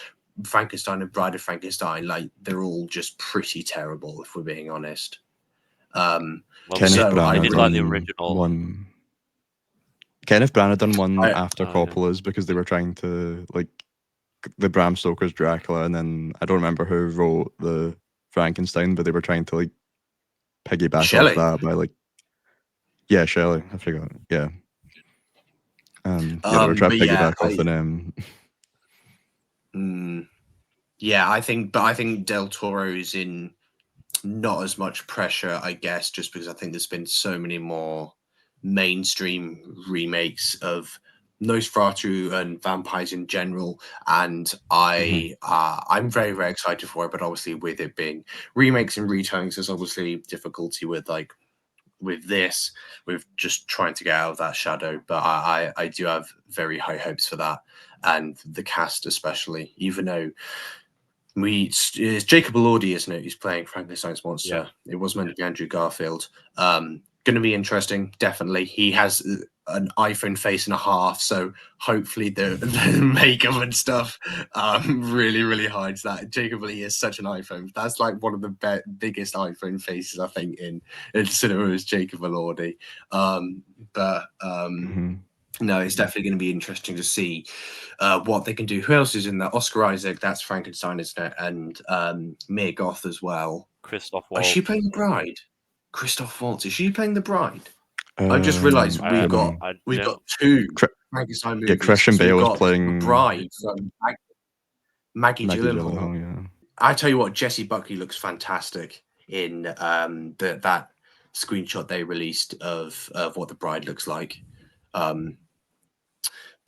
Frankenstein and Bride of Frankenstein, like they're all just pretty terrible if we're being honest. well, Kenneth So they I Branagh did like the done original. one. Kenneth Branagh done one I after Oh, yeah. Coppola's because they were trying to like the Bram Stoker's Dracula, and then I don't remember who wrote the Frankenstein, but they were trying to like piggyback off Shelley. that by like Shelley, I forgot. Yeah, they were trying But to yeah, piggyback off the name. yeah, I think Del Toro is in not as much pressure, I guess, just because I think there's been so many more mainstream remakes of Nosferatu and vampires in general, and Mhm. I'm very very excited for it. But obviously, with it being remakes and retellings, there's obviously difficulty with like with this, with just trying to get out of that shadow. But I do have very high hopes for that, and the cast especially. Even though it's Jacob Elordi, isn't it? He's playing Frankenstein's monster. It was meant to be Andrew Garfield. Going to be interesting, definitely. He has an iPhone face and a half, so hopefully the makeup and stuff really hides that. Jacob Lee is such an iPhone. That's like one of the biggest iPhone faces, I think, in cinema is Jacob Elordi. No, it's definitely going to be interesting to see what they can do. Who else is in there? Oscar Isaac, that's Frankenstein, isn't it? And Mia Goth as well. Christoph Is Waltz. she playing the bride? Christoph Waltz. Is she playing the bride? I just realised we've got two Frankenstein movies. Yeah, Christian So we've Bale is got playing Bride from Maggie Gyllenhaal. Yeah. I tell you what, Jessie Buckley looks fantastic in that screenshot they released of what the bride looks like. But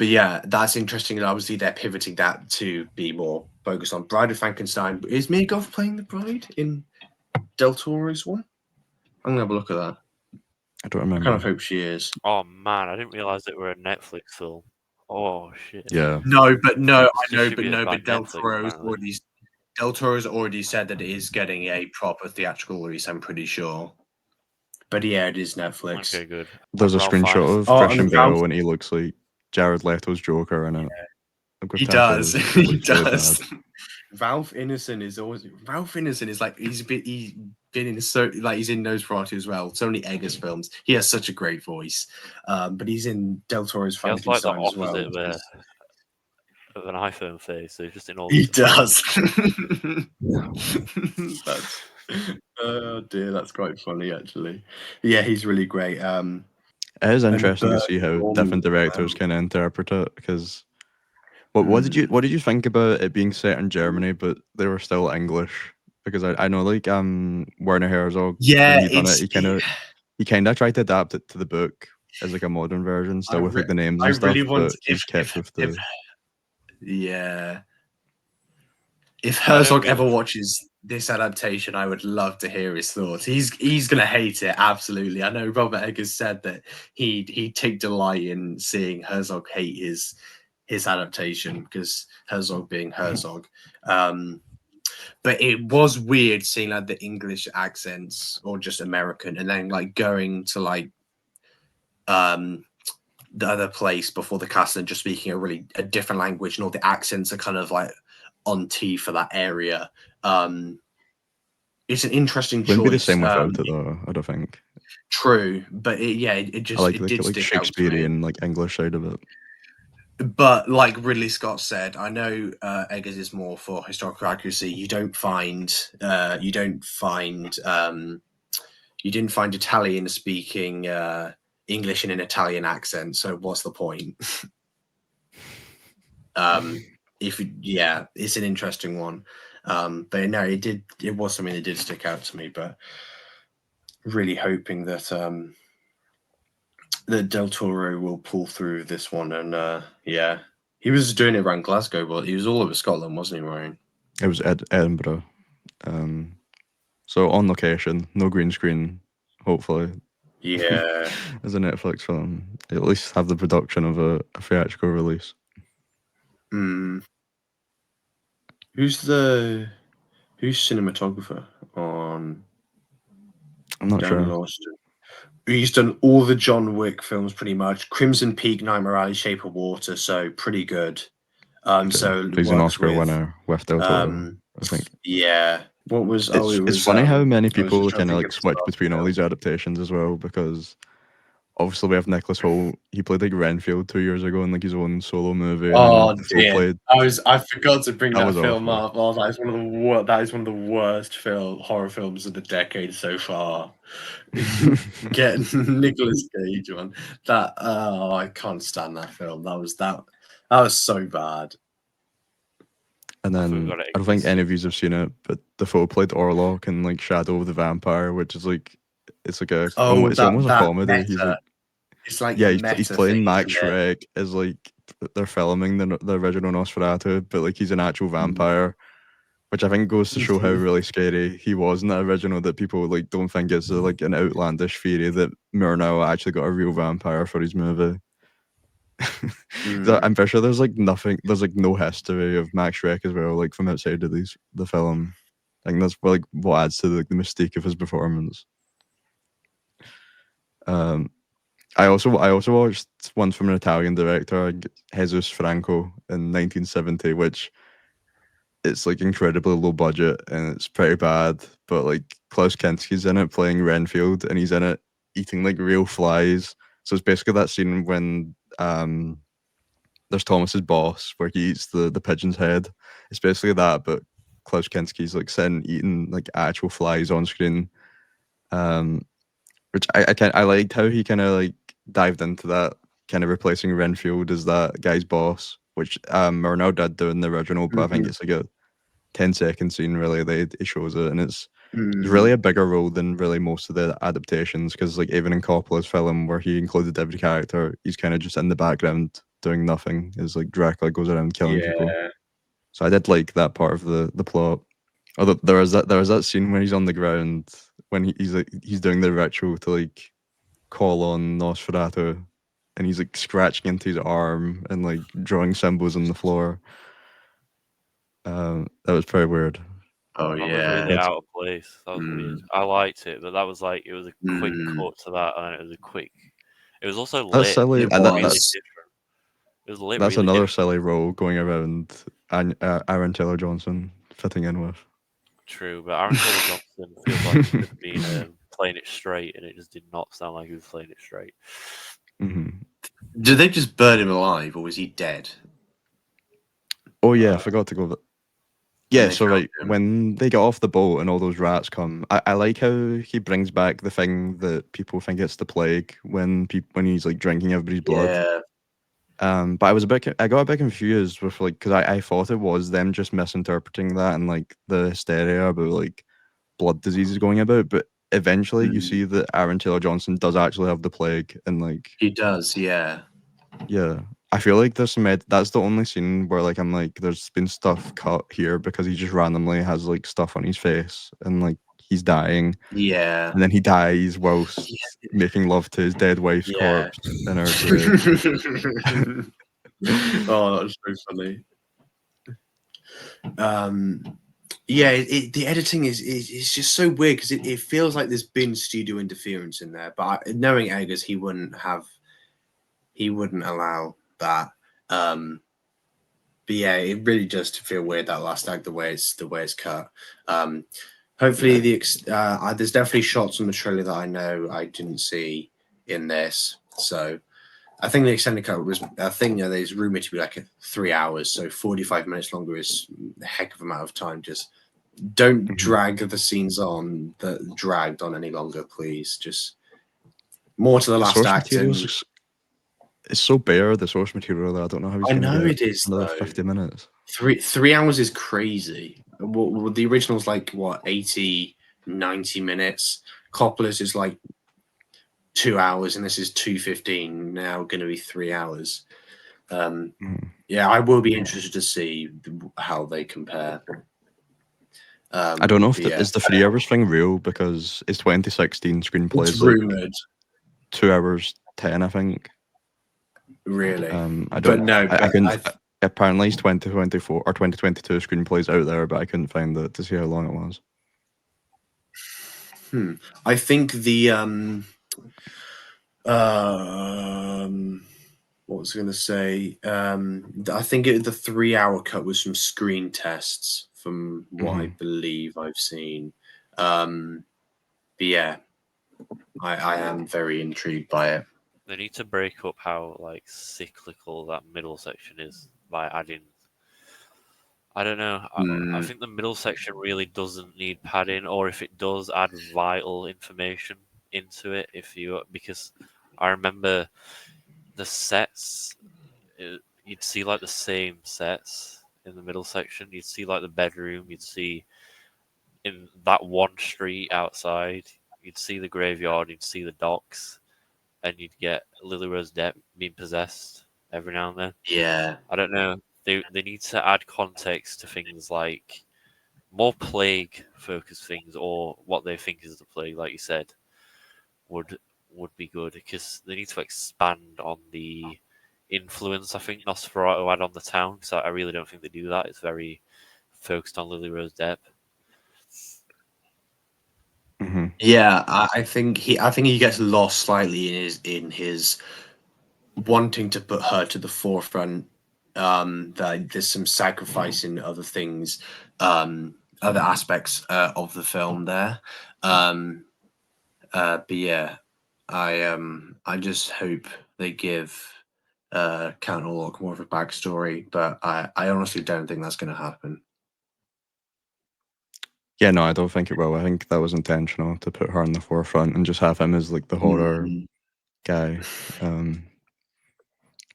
yeah, that's interesting. And obviously, they're pivoting that to be more focused on Bride of Frankenstein. Is Mia Goth playing the bride in Del Toro's one? I'm gonna have a look at that. I don't I remember. kind of hope she is. Oh man, I didn't realize it were a Netflix film. Oh shit. Yeah. But Del Netflix, Toro's already said that it is getting a proper theatrical release. I'm pretty sure. But yeah, it is Netflix. Okay, good. There's a Ralph screenshot Fiennes. of Christian Bale and he looks like Jared Leto's Joker in it. He does. He does. So Ralph Ineson is like he's been in he's in Nosferatu as well. So many Eggers films. He has such a great voice. But he's in Del Toro's Frankenstein as well. Of an iPhone face, so just in all. He does. Oh dear, that's quite funny actually. Yeah, he's really great. it is interesting to see how different directors can interpret it because. What did you think about it being set in Germany, but they were still English? Because I know like Werner Herzog. Yeah, he kind of tried to adapt it to the book as like a modern version, still with like the names and stuff. But he's kept with the. If Herzog ever watches this adaptation, I would love to hear his thoughts. He's gonna hate it absolutely. I know Robert Eggers said that he'd take delight in seeing Herzog hate his adaptation because Herzog being Herzog. But it was weird seeing like the English accents or just American and then like going to like the other place before the cast and just speaking a different language and all the accents are kind of like on T for that area. It's an interesting choice. Wouldn't be the same without it though, I don't think. True, but it just I like it did like stick Shakespearean out to me. like English side of it. But like Ridley Scott said, I know Eggers is more for historical accuracy. You didn't find Italian speaking English in an Italian accent. So what's the point? It's an interesting one. But no, it was something that did stick out to me. But really hoping that that Del Toro will pull through this one. And he was doing it around Glasgow, but he was all over Scotland, wasn't he, Ryan? It was Edinburgh. So on location, no green screen, hopefully. Yeah. As a Netflix film, at least have the production of a theatrical release. Who's cinematographer on? I'm not sure. He's done all the John Wick films pretty much. Crimson Peak, Nightmare Alley, Shape of Water, so pretty good. So he's an Oscar winner with Del Toro, I think. Yeah. What was? It's funny how many people kind of like switch between all these adaptations as well, because obviously we have Nicholas Hoult. He played like Renfield 2 years ago in like his own solo movie. Oh dear! I forgot to bring that film up. Oh, that is one of the worst horror films of the decade so far. Get Nicolas Cage on that. Oh, I can't stand that film. That was so bad. And then I don't think any of you have seen it, but Defoe played Orlok in like Shadow of the Vampire, which is like it's almost a comedy. Meta. He's playing Max Schreck as like they're filming the original Nosferatu, but like he's an actual vampire, which I think goes to show how really scary he was in that original. That people like don't think it's like an outlandish theory that Murnau actually got a real vampire for his movie. I'm pretty sure there's like nothing. There's like no history of Max Schreck as well, like from outside of the film. I think that's like what adds to the mystique of his performance. I also watched one from an Italian director, Jesus Franco, in 1970, which it's like incredibly low budget and it's pretty bad. But like Klaus Kinski's in it playing Renfield, and he's in it eating like real flies. So it's basically that scene when there's Thomas's boss where he eats the pigeon's head. It's basically that, but Klaus Kinski's like sitting eating like actual flies on screen. Which I liked how he kind of like dived into that, kind of replacing Renfield as that guy's boss, which Murnau did do in the original, but I think it's like a 10-second scene really. He shows it, and it's really a bigger role than really most of the adaptations, because like even in Coppola's film where he included every character, he's kind of just in the background doing nothing as like Dracula goes around killing people. So I did like that part of the plot. Although there was that scene where he's on the ground when he's doing the ritual to like call on Nosferatu, and he's like scratching into his arm and like drawing symbols on the floor. That was pretty weird. Oh That was yeah. really out of place. That was weird. I liked it, but that was like it was a quick cut to that, and it was a quick. It was also lit. That's silly. It And was. Really different. It was lit. That's really another different. silly role going around Aaron Taylor Johnson fitting in with. True, but Aaron Taylor Johnson feels like he could have been playing it straight, and it just did not sound like he was playing it straight. Did they just burn him alive, or was he dead? Oh yeah, I forgot to go. Yeah, they so found right him. when they get off the boat and all those rats come, I like how he brings back the thing that people think it's the plague when he's like drinking everybody's blood. Yeah. But I got a bit confused with like, because I thought it was them just misinterpreting that and like the hysteria about like blood diseases going about, but eventually you see that Aaron Taylor Johnson does actually have the plague, and like He does, yeah. yeah, I feel like there's some that's the only scene where like I'm like there's been stuff cut here because he just randomly has like stuff on his face and like he's dying. Yeah. And then he dies whilst making love to his dead wife's corpse in her grave. Oh, that's so funny. Yeah, the editing is just so weird because it feels like there's been studio interference in there. But knowing Eggers, he wouldn't allow that. But yeah, it really does feel weird, that last act, the way it's cut. Hopefully there's definitely shots on the trailer that I know I didn't see in this. So I think the extended cut was, I think there's rumored to be like 3 hours. So 45 minutes longer is a heck of an amount of time. Just don't drag the scenes on that dragged on any longer, please. Just more to the last act. It's so bare, the source material, that I don't know how he's going to get it is another though. 50 minutes. 3 hours is crazy. Well, the original's like what, 80, 90 minutes. Coppola's is like 2 hours, and this is 2:15. Now going to be 3 hours. Yeah, I will be interested to see how they compare. I don't know if is the 3 hours thing real, because it's 2016 screenplay. It's rumored. 2 hours 10, I think. Really? I don't. But no, I couldn't. Apparently, it's 2024 or 2022 screenplays out there, but I couldn't find it to see how long it was. I think the what was I going to say? I think the 3 hour cut was from screen tests, from what I believe I've seen. But yeah, I am very intrigued by it. They need to break up how like cyclical that middle section is by adding. I don't know. I think the middle section really doesn't need padding, or if it does, add vital information into it. Because I remember the sets, you'd see like the same sets in the middle section. You'd see like the bedroom. You'd see in that one street outside. You'd see the graveyard. You'd see the docks, and you'd get Lily Rose Depp being possessed every now and then. Yeah. I don't know. They need to add context to things like more plague focused things, or what they think is the plague, like you said, would be good, because they need to expand on the influence I think Nosferatu had on the town. So I really don't think they do that. It's very focused on Lily Rose Depp. Mm-hmm. Yeah, I think he gets lost slightly in his wanting to put her to the forefront. That there's some sacrifice in other things, other aspects of the film there. But yeah, I just hope they give Count Orlok more of a backstory, but I honestly don't think that's going to happen. Yeah, no, I don't think it will. I think that was intentional to put her in the forefront and just have him as like the horror guy.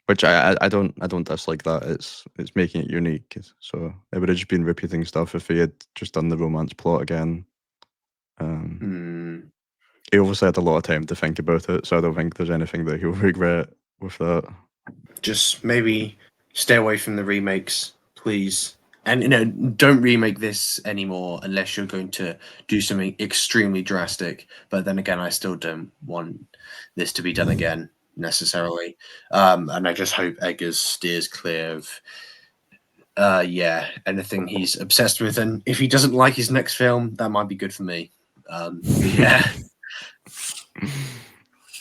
Which I don't dislike that. It's making it unique. So it would have just been repeating stuff if he had just done the romance plot again. He obviously had a lot of time to think about it, so I don't think there's anything that he'll regret with that. Just maybe stay away from the remakes, please. And don't remake this anymore unless you're going to do something extremely drastic. But then again, I still don't want this to be done again necessarily. And I just hope Eggers steers clear of anything he's obsessed with. And if he doesn't like his next film, that might be good for me. Yeah.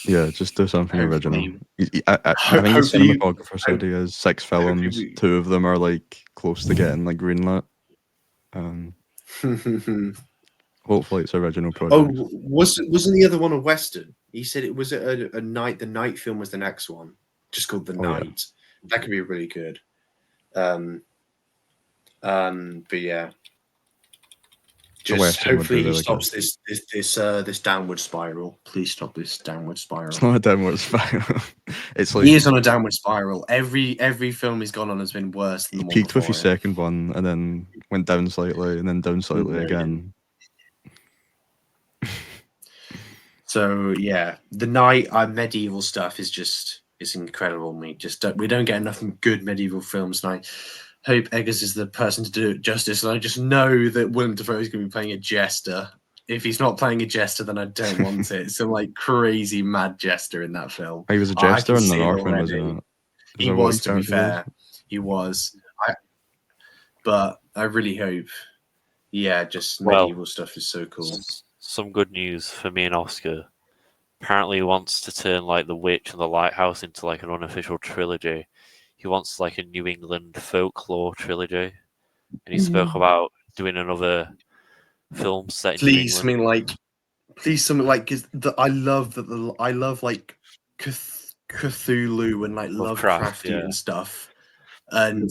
Yeah, just do something Hopefully. original. I think the cinematographer said he has 6 films. 2 of them are like close to getting like greenlit. Hopefully, it's original project. Oh, wasn't the other one a western? He said it was a night. The night film was the next one, just called The Night. Yeah. That could be really good. But yeah, just hopefully he stops this downward spiral. Please stop this downward spiral. It's not a downward spiral. It's like he is on a downward spiral. Every film he's gone on has been worse than the one peaked before with his second one, and then went down slightly, and then down slightly again. So yeah, The Night medieval stuff is incredible. We don't get enough good medieval films, and I hope Eggers is the person to do it justice. And I just know that Willem Dafoe is going to be playing a jester. If he's not playing a jester, then I don't want it. Some like crazy mad jester in that film. He was a jester in the Northman, wasn't it? He was, to be fair. He was. But I really hope. Yeah, just medieval stuff is so cool. Some good news for me and Oscar. Apparently he wants to turn like The Witch and The Lighthouse into like an unofficial trilogy. He wants like a New England folklore trilogy. And he spoke about doing another film set in New England. Something like because I love like Cthulhu and like Lovecraftian stuff. And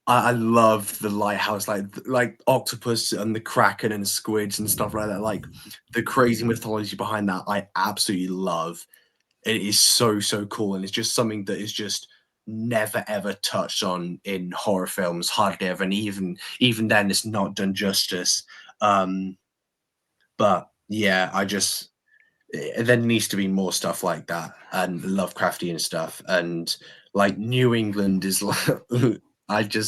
I love the lighthouse, like octopus and the kraken and squids and stuff like that. Like the crazy mythology behind that, I absolutely love. It is so cool, and it's just something that is just never ever touched on in horror films, hardly ever, and even then, it's not done justice. But yeah, there needs to be more stuff like that and Lovecraftian stuff, and like New England is like.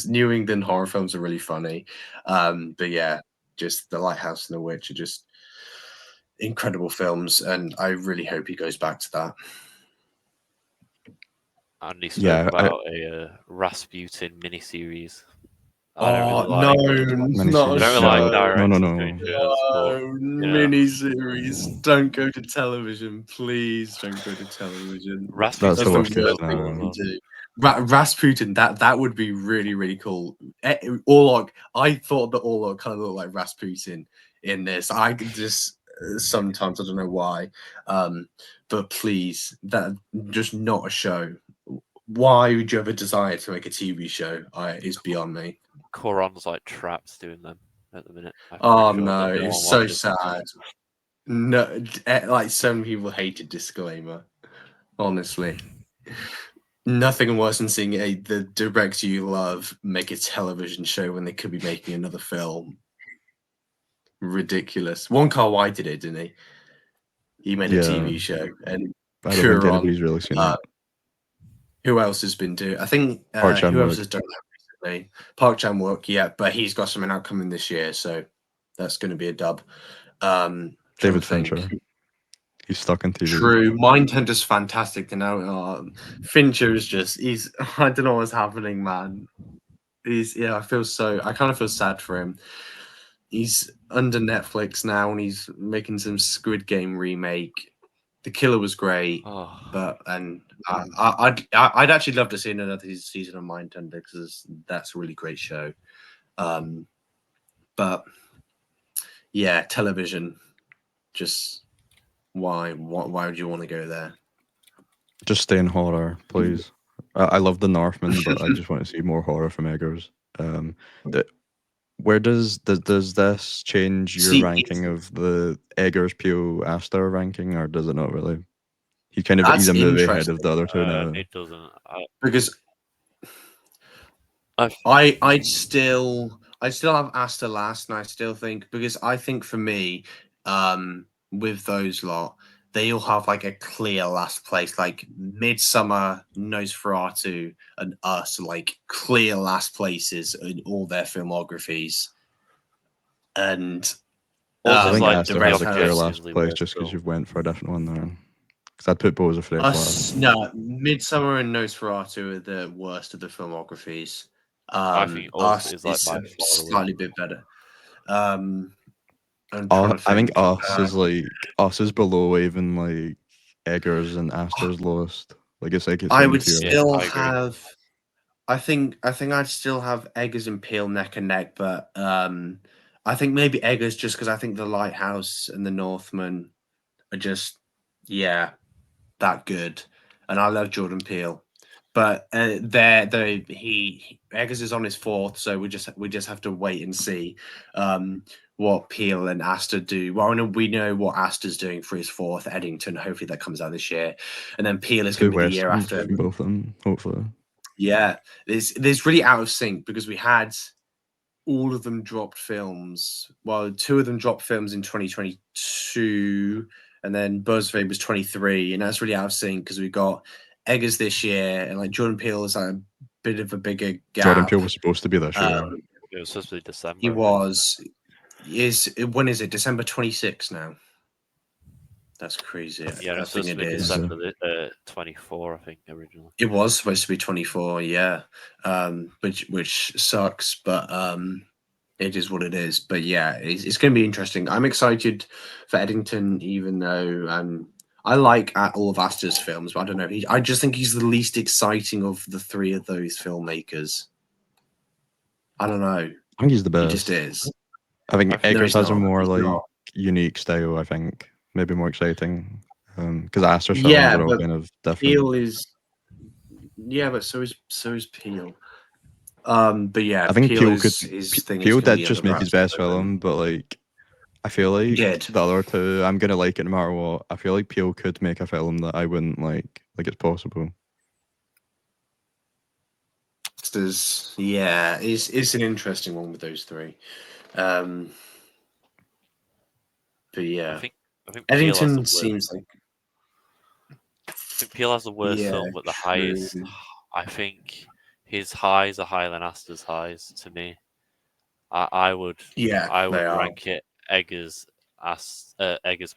New England horror films are really funny. But yeah, just The Lighthouse and The Witch are just incredible films, and I really hope he goes back to that. And he spoke about a Rasputin miniseries. No. Miniseries. Don't go to television, please. Don't go to television. Rasputin, that would be really cool. Orlok, I thought that Orlok kind of looked like Rasputin in this. I could just sometimes, I don't know why, but please, that just not a show. Why would you have a desire to make a TV show? Is beyond me. Coron's like trapped doing them at the minute. No, it's so sad. No, like so many people hated Disclaimer. Honestly. Nothing worse than seeing the director you love make a television show when they could be making another film. Ridiculous. Wong Kar-wai did it, didn't he? He made a TV show, and I don't think anybody's really seen it. Who else has been doing? I think who else has done that Exactly. Park Chan-wook, yeah, but he's got something out coming this year, so that's going to be a dub. David Fincher. He's stuck in TV. True. Mindhunter's fantastic to know. Fincher is just, I don't know what's happening, man. I kind of feel sad for him. He's under Netflix now and he's making some Squid Game remake. The Killer was great, I'd actually love to see another season of Mindhunter because that's a really great show. But yeah, television, just why would you want to go there? Just stay in horror, please. I love The Northman, but I just want to see more horror from Eggers. Where does this change your ranking of the Eggers, Peele, Astor ranking, or does it not really? He's a movie ahead of the other two now. It doesn't. Because I still have Astor last, and I still think because I think for me, with those lot, they all have like a clear last place, like Midsummer, Nosferatu, and Us, like clear last places in all their filmographies. And I think like Astor has a clear last place just because you've went for a different one there. Because I'd put Bo's Afraid last. No, Midsummer and Nosferatu are the worst of the filmographies. I think Us is like by far slightly bit better. I think Us is below even like Eggers and Astor's lowest. Like it's I would still have. I think I'd still have Eggers and Peele neck and neck, but I think maybe Eggers just because I think The Lighthouse and The Northman are just that good, and I love Jordan Peele. But Eggers is on his fourth, so we just have to wait and see what Peele and Astor do. Well, we know what Astor's doing for his fourth, Eddington. Hopefully that comes out this year, and then Peele is going to be the year after. Both of them, hopefully. Yeah, there's really out of sync because we had all of them dropped films. Well, two of them dropped films in 2022, and then Buzzfeed was 23, and that's really out of sync because we got Eggers this year, and like Jordan Peele is like a bit of a bigger gap. Jordan Peele was supposed to be this year. It was supposed to be December. He was. When is it? December 26 now. That's crazy. Yeah, it was supposed to be December 24, I think originally. It was supposed to be 24, yeah. Which sucks, but it is what it is. But yeah, it's going to be interesting. I'm excited for Eddington, even though I like all of Astor's films, but I don't know. I just think he's the least exciting of the three of those filmmakers. I don't know. I think he's the best. He just is. I think Eggers has a more unique style. I think maybe more exciting because Astor's films are all kind of different. Peele is, but so is Peele. But yeah, I think Peele did just make his best film, but like I feel like the other two, I'm gonna like it no matter what. I feel like Peele could make a film that I wouldn't like. Like it's possible. It's an interesting one with those three. But yeah, I think Eddington seems like. I think Peele has the worst film, but the highest. I think his highs are higher than Astor's highs to me. I would rank it Eggers,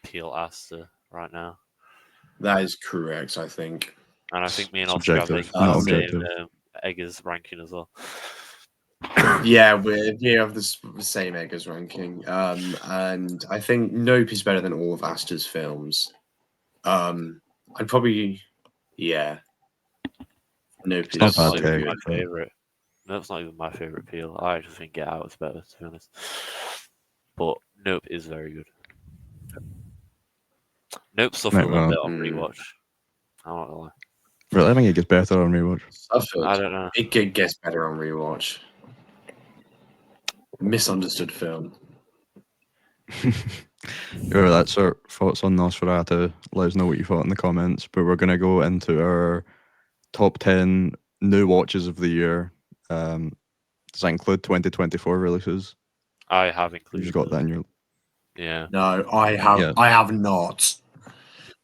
Peele, Astor right now. That is correct, I think. And I think me and Oscar have the same Eggers ranking as well. Yeah, we have the same Eggers ranking. And I think Nope is better than all of Astor's films. I'd probably, Nope is not my favorite. Nope's not even my favorite Peele. I just think Get Out is better, to be honest. But Nope is very good. Nope suffered a little bit on rewatch. I'm not gonna lie. Really, I think it gets better on rewatch. I don't know. It gets better on rewatch. Misunderstood film. That's our thoughts on Nosferatu. Let us know what you thought in the comments. But we're gonna go into our top 10 new watches of the year. Does that include 2024 releases? I have included. You've got that in your. Yeah. No, I have. Yeah. I have not.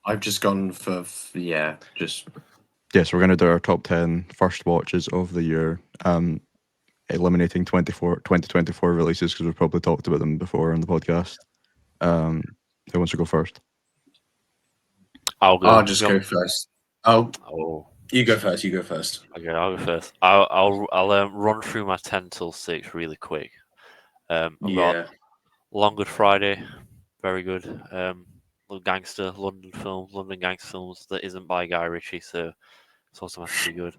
I've just gone for just. Yes, we're going to do our top 10 first watches of the year. eliminating 2024 releases because we've probably talked about them before on the podcast. Who wants to go first? I'll go. I'll just go first. Oh, Oh, you go first. You go first. okay, I'll go first. I'll run through my 10 till 6 really quick. I've got Yeah. Long Good Friday, very good. Little gangster London gangster films that isn't by Guy Ritchie, so it's automatically good.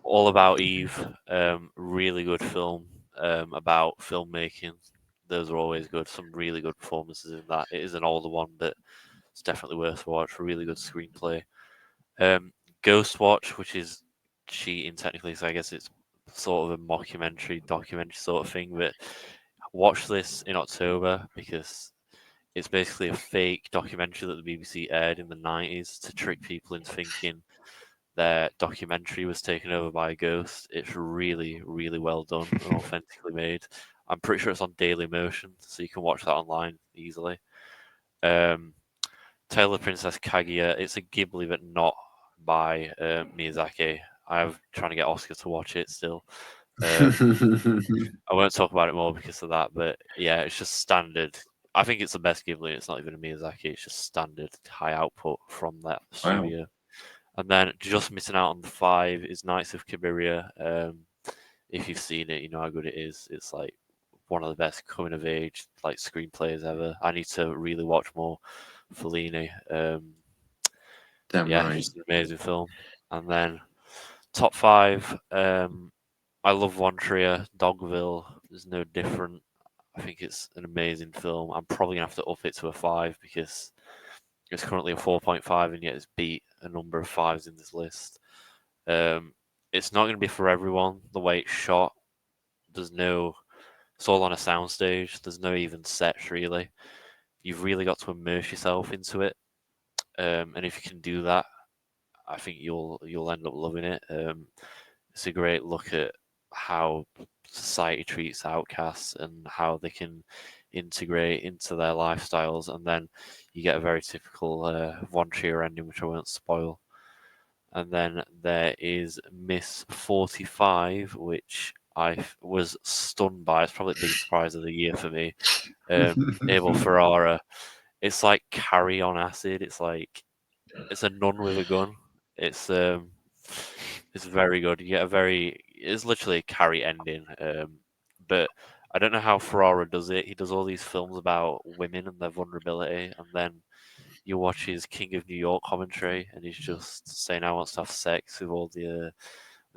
All About Eve, really good film about filmmaking. Those are always good. Some really good performances in that. It is an older one, but it's definitely worth a watch. Really good screenplay. Ghost Watch, which is cheating technically, so I guess it's sort of a documentary sort of thing. But watch this in October because it's basically a fake documentary that the BBC aired in the 90s to trick people into thinking their documentary was taken over by a ghost. It's really, really well done and authentically made. I'm pretty sure it's on Daily Motion, so you can watch that online easily. Tale of Princess Kaguya. It's a Ghibli, but not by Miyazaki. I'm trying to get Oscar to watch it still. I won't talk about it more because of that, but yeah, it's just standard. I think it's the best Ghibli. It's not even a Miyazaki. It's just standard high output from that studio. And then just missing out on the 5 is Knights of Cabiria. If you've seen it, you know how good it is. It's like one of the best coming of age like screenplays ever. I need to really watch more Fellini. Damn Yeah, right. just an amazing film. And then top 5. I love One Trier. Dogville is no different. I think it's an amazing film. I'm probably gonna have to up it to a 5 because it's currently a 4.5 and yet it's beat a number of 5s in this list. It's not going to be for everyone. The way it's shot, it's all on a soundstage. There's no even sets really. You've really got to immerse yourself into it, and if you can do that, I think you'll end up loving it. It's a great look at how society treats outcasts and how they can integrate into their lifestyles, and then you get a very typical Von Trier ending, which I won't spoil. And then there is Miss 45, which I was stunned by. It's probably the biggest surprise of the year for me. Abel Ferrara. It's like Carrie on acid. It's a nun with a gun. It's very good. You get it's literally a Carrie ending. But I don't know how Ferrara does it. He does all these films about women and their vulnerability, and then you watch his King of New York commentary, and he's just saying, "I want to have sex with all the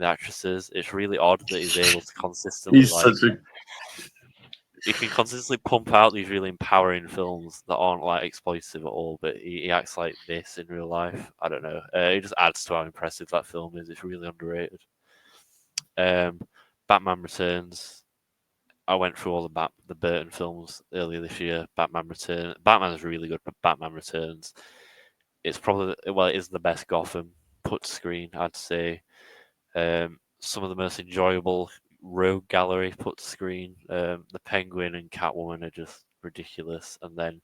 actresses." It's really odd that he's able to consistently He's such a he can consistently pump out these really empowering films that aren't like exploitative at all, but he acts like this in real life. I don't know. It just adds to how impressive that film is. It's really underrated. Batman Returns. I went through all the Burton films earlier this year. Batman is really good, but Batman Returns. It's it is the best Gotham put to screen, I'd say. Some of the most enjoyable rogue gallery put to screen. The Penguin and Catwoman are just ridiculous, and then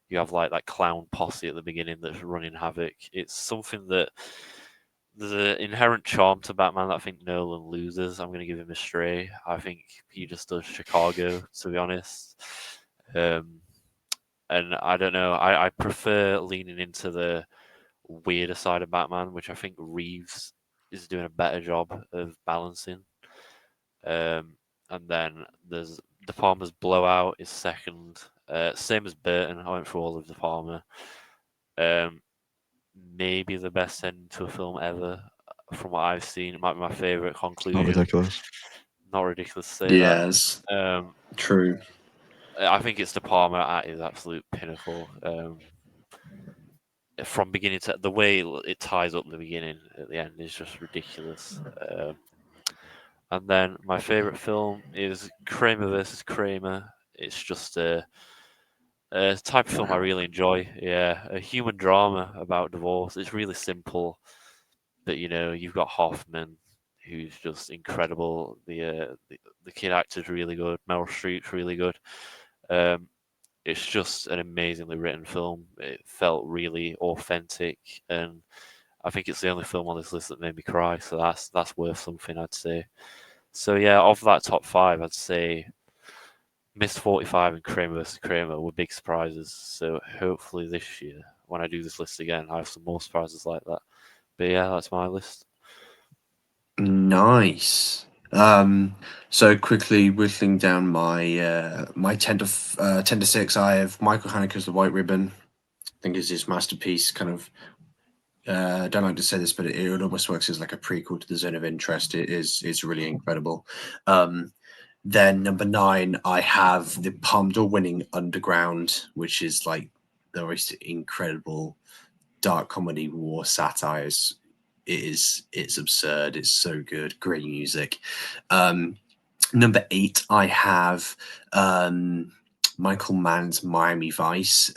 you have like that clown posse at the beginning that's running havoc. It's something that there's an inherent charm to Batman that I think Nolan loses. I'm going to give him a Stray. I think he just does Chicago, to be honest. And I don't know. I prefer leaning into the weirder side of Batman, which I think Reeves is doing a better job of balancing. And then there's De Palma's Blowout is second. Same as Burton. I went through all of De Palma. Maybe the best end to a film ever from what I've seen. It might be my favorite conclusion. Not ridiculous. Not ridiculous to say yes. that. True. I think it's De Palma at his absolute pinnacle. From beginning to the way it ties up the beginning at the end is just ridiculous. And then my favorite film is Kramer versus Kramer. It's just a type of film I really enjoy. Yeah, a human drama about divorce. It's really simple, but you've got Hoffman, who's just incredible. The kid actor's really good. Meryl Streep's really good. It's just an amazingly written film. It felt really authentic, and I think it's the only film on this list that made me cry. So that's worth something, I'd say. So yeah, of that top 5, I'd say Missed 45 and Kramer vs. Kramer were big surprises. So hopefully this year, when I do this list again, I have some more surprises like that. But yeah, that's my list. Nice. So quickly whittling down my my 10 to 6, I have Michael Haneke's The White Ribbon. I think is his masterpiece. Kind of, I don't like to say this, but it almost works as like a prequel to The Zone of Interest. It's really incredible. Then number 9, I have the Palme d'Or winning Underground, which is like the most incredible dark comedy war satires. It's absurd. It's so good. Great music. Number 8, I have Michael Mann's Miami Vice.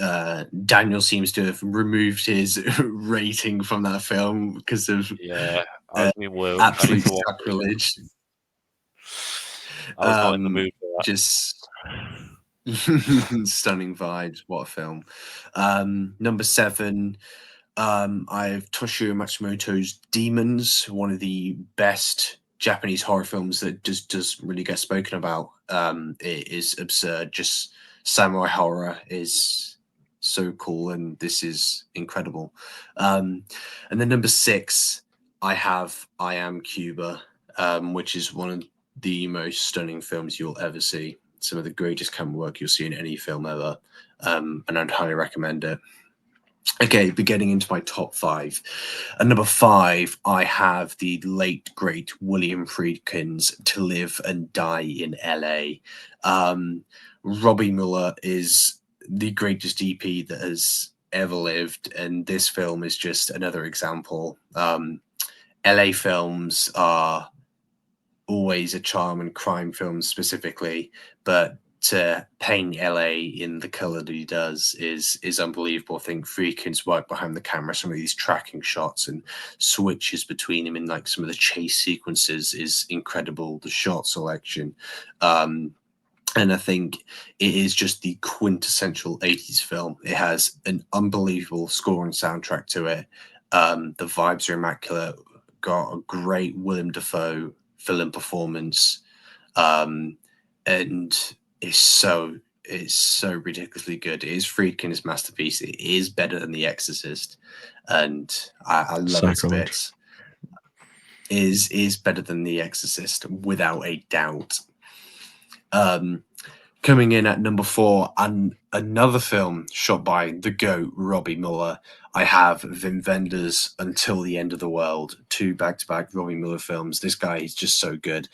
Daniel seems to have removed his rating from that film because of Yeah, I've been woke. absolute sacrilege. I was not in the mood for that. Just stunning vibes. What a film. Number 7, I have Toshio Matsumoto's Demons, one of the best Japanese horror films that just doesn't really get spoken about. It is absurd. Just samurai horror is so cool, and this is incredible. And then number 6, I have I Am Cuba, which is one of the most stunning films you'll ever see. Some of the greatest camera work you'll see in any film ever, and I'd highly recommend it. Okay, but getting into my top 5. At number 5, I have the late, great William Friedkin's To Live and Die in LA. Robbie Mueller is the greatest DP that has ever lived, and this film is just another example. LA films are always a charm, and crime films specifically, but to paint LA in the color that he does is unbelievable. I think Friedkin's work behind the camera, some of these tracking shots and switches between them in like some of the chase sequences is incredible. The shot selection, and I think it is just the quintessential 80s film. It has an unbelievable score and soundtrack to it. The vibes are immaculate. Got a great Willem Dafoe film performance, and it's so ridiculously good. It is Friedkin's masterpiece. It is better than The Exorcist, and I love it to bits. Is better than The Exorcist without a doubt. Coming in at number 4, and another film shot by the GOAT Robbie Mueller, I have Wim Wenders' Until the End of the World, 2 back-to-back Robbie Mueller films. This guy is just so good.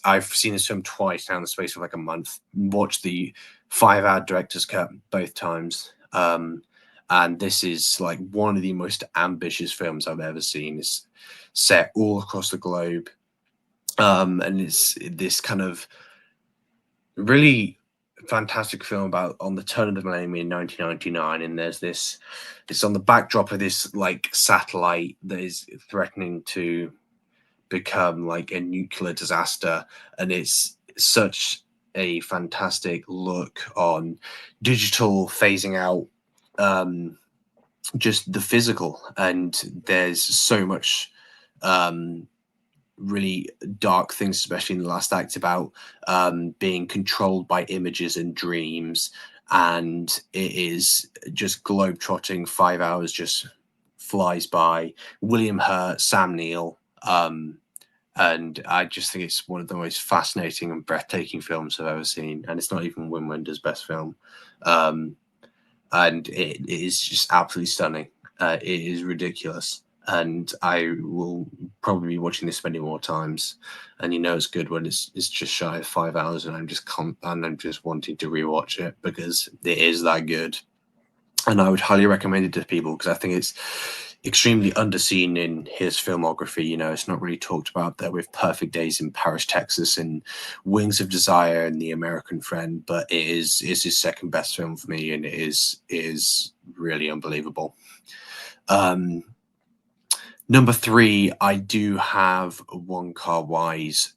I've seen this film twice now in the space of like a month. Watched the 5-hour director's cut both times. And this is like one of the most ambitious films I've ever seen. It's set all across the globe. And it's this kind of really fantastic film about on the turn of the millennium in 1999, and there's this, it's on the backdrop of this like satellite that is threatening to become like a nuclear disaster, and it's such a fantastic look on digital phasing out just the physical, and there's so much really dark things, especially in the last act, about being controlled by images and dreams, and it is just globe-trotting. 5 hours just flies by. William Hurt, Sam Neill, and I just think it's one of the most fascinating and breathtaking films I've ever seen, and it's not even Wim Wenders' best film, and it is just absolutely stunning. It is ridiculous. And I will probably be watching this many more times. And it's good when it's just shy of 5 hours, and I'm just wanting to rewatch it because it is that good. And I would highly recommend it to people because I think it's extremely underseen in his filmography. It's not really talked about there with Perfect Days in Paris, Texas, and Wings of Desire and The American Friend, but it's his second best film for me, and it is really unbelievable. Number 3, I do have Wong Kar-wai's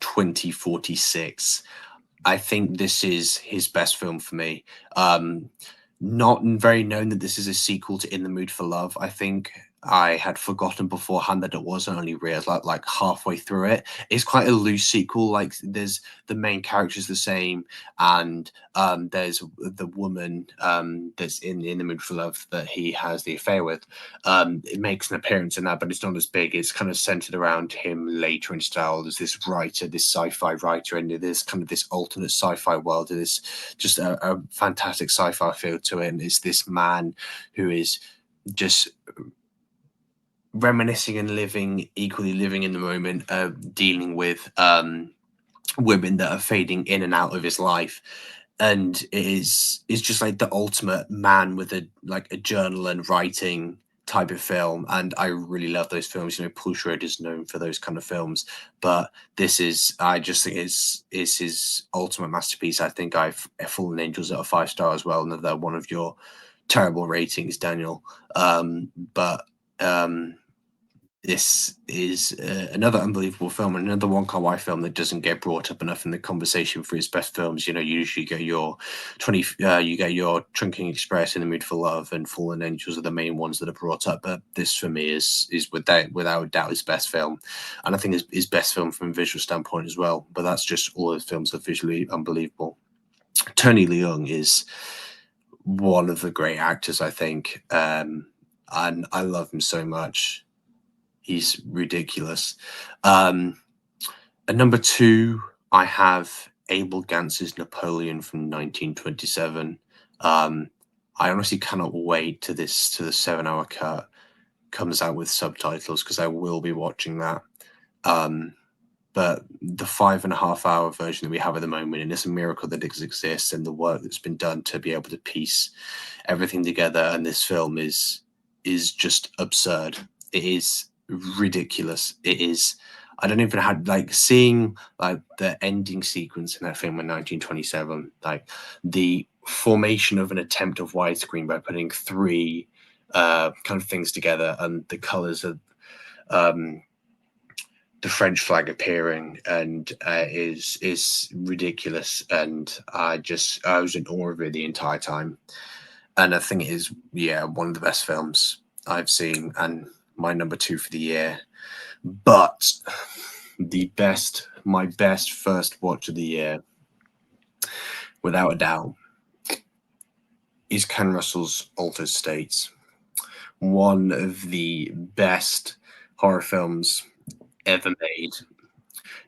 2046. I think this is his best film for me. Not very known that this is a sequel to In the Mood for Love. I think I had forgotten beforehand that it was, and only realized like halfway through it. It's quite a loose sequel. Like there's the main character's the same, and there's the woman that's in the mood for love that he has the affair with. It makes an appearance in that, but it's not as big. It's kind of centered around him later in style. There's this writer, this sci-fi writer, and there's kind of this alternate sci-fi world. There's just a fantastic sci-fi feel to it, and it's this man who is just reminiscing and equally living in the moment, dealing with women that are fading in and out of his life. And it's just like the ultimate man with a journal and writing type of film. And I really love those films. Paul Schrader's known for those kind of films, but I just think is his ultimate masterpiece. I think I've Fallen Angels at a 5-star as well, and they're one of your terrible ratings, Daniel. But this is another unbelievable film, and another Wong Kar-wai film that doesn't get brought up enough in the conversation for his best films. You usually get your you get your Trunking Express, In the Mood for Love, and Fallen Angels are the main ones that are brought up. But this, for me, is without doubt his best film, and I think his best film from a visual standpoint as well. But that's just all his films are visually unbelievable. Tony Leung is one of the great actors, I think, and I love him so much. He's ridiculous. At number 2, I have Abel Gantz's Napoleon from 1927. I honestly cannot wait to the 7-hour cut comes out with subtitles, because I will be watching that. But the 5.5-hour version that we have at the moment, and it's a miracle that it exists, and the work that's been done to be able to piece everything together. And this film is just absurd. It is ridiculous. It is. I don't even have seeing the ending sequence in that film in 1927, like the formation of an attempt of widescreen by putting 3 kind of things together, and the colors of the French flag appearing, and is ridiculous. And I was in awe of it the entire time. And I think it is, one of the best films I've seen, and my number 2 for the year. But my best first watch of the year, without a doubt, is Ken Russell's Altered States. One of the best horror films ever made,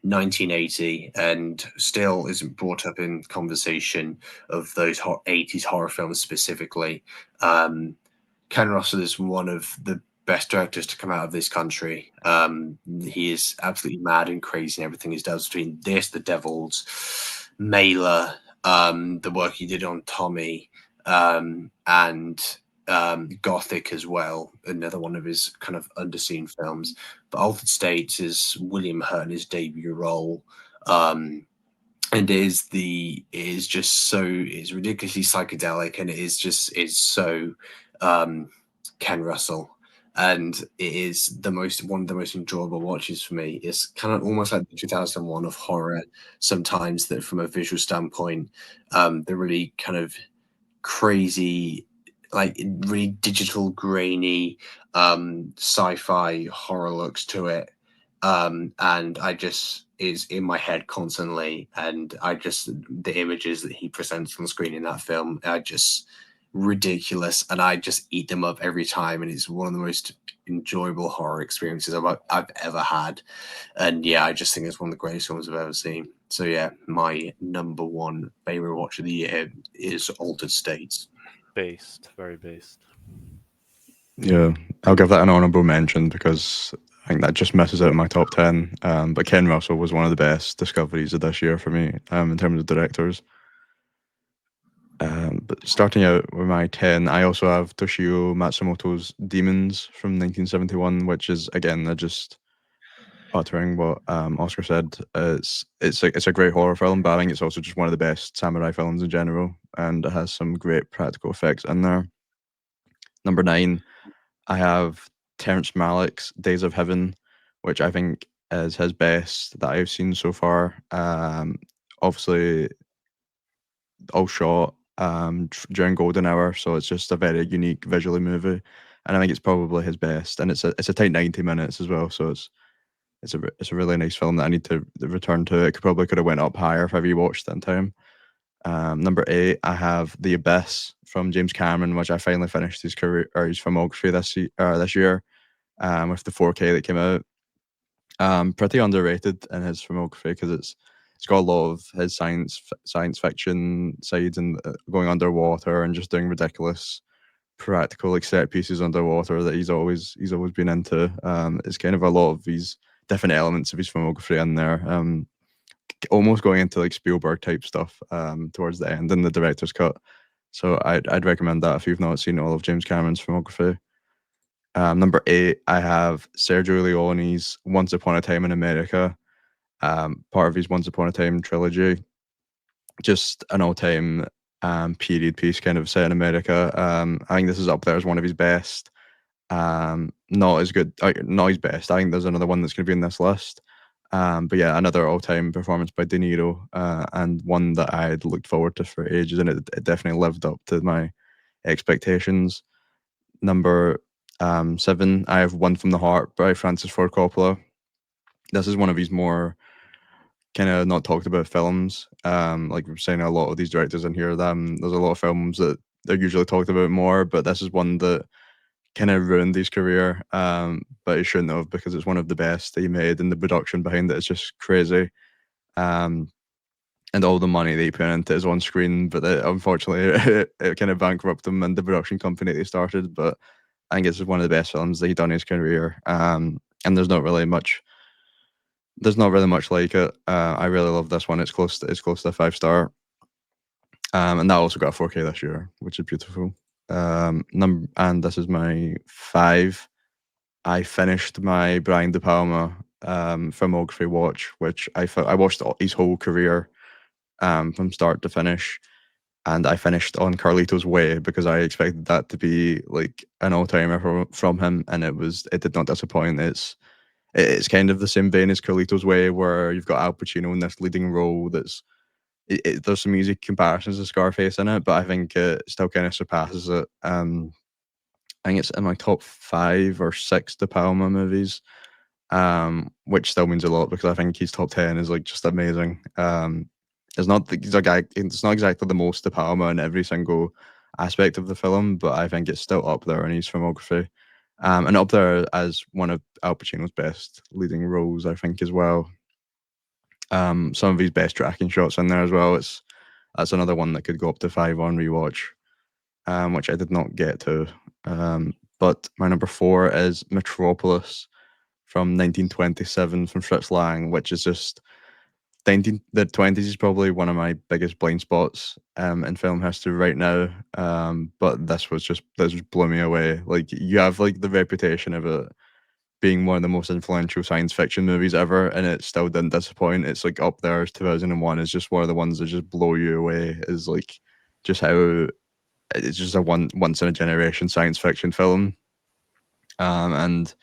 1980, and still isn't brought up in conversation of those 80s horror films specifically. Ken Russell is one of the best directors to come out of this country. He is absolutely mad and crazy in everything he does, between this, The Devils, Mailer, the work he did on Tommy, and Gothic as well, another one of his kind of underseen films. But Altered States is William Hurt in his debut role. And it's ridiculously psychedelic, and it's so Ken Russell. And it is one of the most enjoyable watches for me. It's kind of almost like the 2001 of horror sometimes, that from a visual standpoint, the really kind of crazy, like really digital, grainy, sci-fi horror looks to it. And is in my head constantly. And the images that he presents on screen in that film are just ridiculous, and I just eat them up every time. And it's one of the most enjoyable horror experiences I've ever had. And I just think it's one of the greatest films I've ever seen. So my number 1 favorite watch of the year is Altered States. Based, very based. Yeah, I'll give that an honourable mention, because I think that just misses out in my top 10. But Ken Russell was one of the best discoveries of this year for me, in terms of directors. But starting out with my 10, I also have Toshio Matsumoto's Demons from 1971, which is, again, just uttering what Oscar said. It's a great horror film, but I think it's also just one of the best samurai films in general, and it has some great practical effects in there. Number 9, I have Terrence Malick's Days of Heaven, which I think is his best that I've seen so far. Obviously, all shot during golden hour, so it's just a very unique visually movie. and I think it's probably his best. And it's a tight 90 minutes as well, so it's a really nice film that I need to return to. It could have went up higher if I rewatched it in time. Number 8, I have The Abyss from James Cameron, which I finally finished his career or his filmography this year, with the 4K that came out. Pretty underrated in his filmography because it's got a lot of his science fiction sides and going underwater and just doing ridiculous practical like set pieces underwater that he's always been into. It's kind of a lot of these different elements of his filmography in there. Almost going into like Spielberg type stuff towards the end in the director's cut. So I'd recommend that if you've not seen all of James Cameron's filmography. Number 8, I have Sergio Leone's Once Upon a Time in America, part of his Once Upon a Time trilogy. Just an all-time period piece kind of set in America. I think this is up there as one of his best. Not as good, not his best. I think there's another one that's going to be in this list. But yeah, another all-time performance by De Niro, and one that I'd looked forward to for ages, and it definitely lived up to my expectations. Number 7, I have One from the Heart by Francis Ford Coppola. This is one of his more kind of not talked about films. Like we're saying, a lot of these directors in here, there's a lot of films that they're usually talked about more, but this is one that kind of ruined his career. But it shouldn't have, because it's one of the best that he made, and the production behind it is just crazy. And all the money that he put into it is on screen, but unfortunately it kind of bankrupted him and the production company that he started. But I think it's one of the best films that he's done in his career. And there's not really much like it. I really love this one. It's close to 5-star. And that also got a 4K this year, which is beautiful. And this is my 5. I finished my Brian De Palma filmography watch, which I watched his whole career from start to finish, and I finished on Carlito's Way because I expected that to be like an all-timer from him, and it did not disappoint. It's kind of the same vein as Carlito's Way, where you've got Al Pacino in this leading role. There's some easy comparisons to Scarface in it, but I think it still kind of surpasses it. I think it's in my top 5 or 6 De Palma movies, which still means a lot because I think his top 10 is like just amazing. It's not exactly the most De Palma in every single aspect of the film, but I think it's still up there in his filmography, and up there as one of Al Pacino's best leading roles, I think, as well. Some of his best tracking shots in there as well. That's another one that could go up to 5 on rewatch, which I did not get to. But my number 4 is Metropolis from 1927 from Fritz Lang, which is just the 20s is probably one of my biggest blind spots in film history right now. But this just blew me away. Like, you have like the reputation of it being one of the most influential science fiction movies ever, and it still didn't disappoint. It's like up there as 2001 is just one of the ones that just blow you away. Is like just how it's just a once in a generation science fiction film. And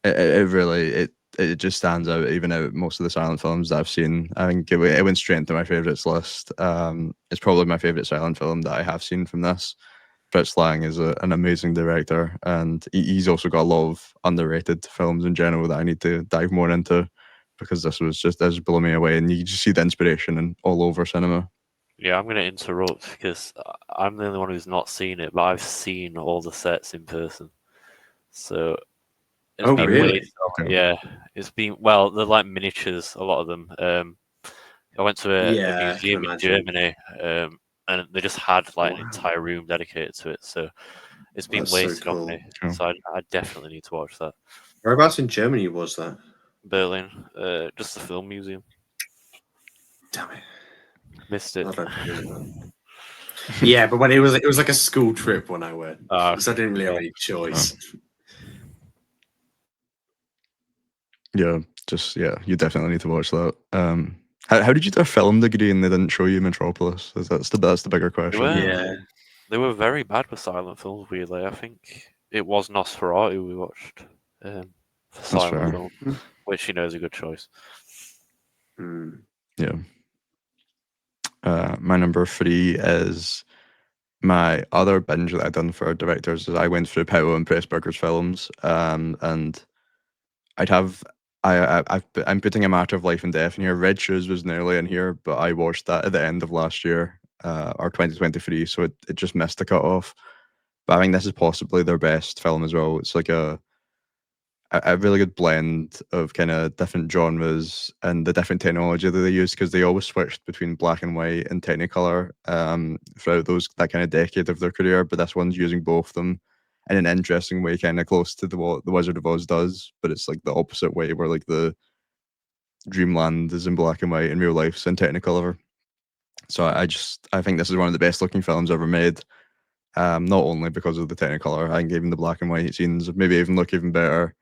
it really just stands out, even out most of the silent films that I've seen. I think it went straight into my favorites list. It's probably my favorite silent film that I have seen from this. Fritz Lang is an amazing director, and he's also got a lot of underrated films in general that I need to dive more into, because this blew me away, and you just see the inspiration in all over cinema. Yeah, I'm going to interrupt because I'm the only one who's not seen it, but I've seen all the sets in person. So it's been really? Okay. Yeah, it's been, well, they're like miniatures, a lot of them. I went to a museum in Germany, and they just had like an entire room dedicated to it. So it's been wasted on me. Cool. So I definitely need to watch that. Whereabouts in Germany was that? Berlin, just the film museum. Damn it. Missed it. Yeah, but when it was like a school trip when I went, so I Okay. didn't really have any choice. Yeah, you definitely need to watch that. How did you do a film degree and they didn't show you Metropolis? That's the bigger question. Yeah. They were very bad with silent films, weirdly. I think it was Nosferatu we watched for silent film, which is a good choice. Yeah. My number 3 is My other binge that I've done for directors is I went through Paolo and Pressburger's films, and I'd have I'm putting A Matter of Life and Death in here. Red Shoes was nearly in here, but I watched that at the end of last year, or 2023, so it just missed the cutoff. But I think this is possibly their best film as well. It's like a really good blend of kind of different genres and the different technology that they use, because they always switched between black and white and Technicolor throughout that kind of decade of their career. But this one's using both of them in an interesting way, kind of close to what the Wizard of Oz does, but it's like the opposite way, where like the Dreamland is in black and white and real life's in Technicolor. So I think this is one of the best looking films ever made. Not only because of the Technicolor, I think even the black and white scenes maybe even look even better.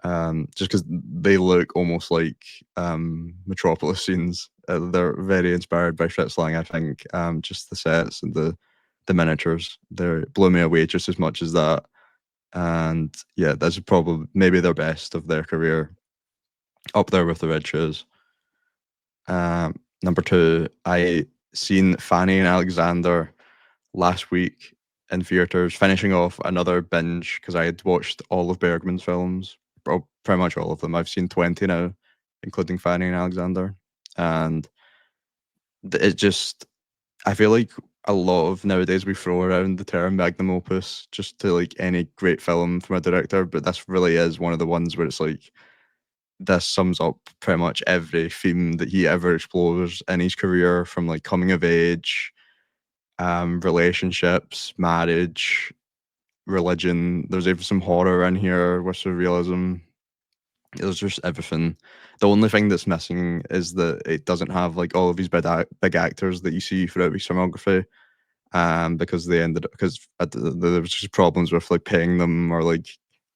Just because they look almost like Metropolis scenes. They're very inspired by Fritz Lang, I think. Just the sets and the miniatures, they blow me away just as much as that. And yeah, that's probably maybe their best of their career, up there with the Red Shoes. Number two, I seen Fanny and Alexander last week in theaters, finishing off another binge because I had watched all of Bergman's films, pretty much all of them. I've seen 20 now, including Fanny and Alexander. And it just, I feel like a lot of nowadays we throw around the term magnum opus just to like any great film from a director, but this really is one of the ones where it's like, this sums up pretty much every theme that he ever explores in his career, from like coming of age, relationships, marriage, religion. There's even some horror in here with surrealism. There's just everything. The only thing that's missing is that it doesn't have like all of these big actors that you see throughout his filmography. Because they ended up, because there was just problems with like paying them or like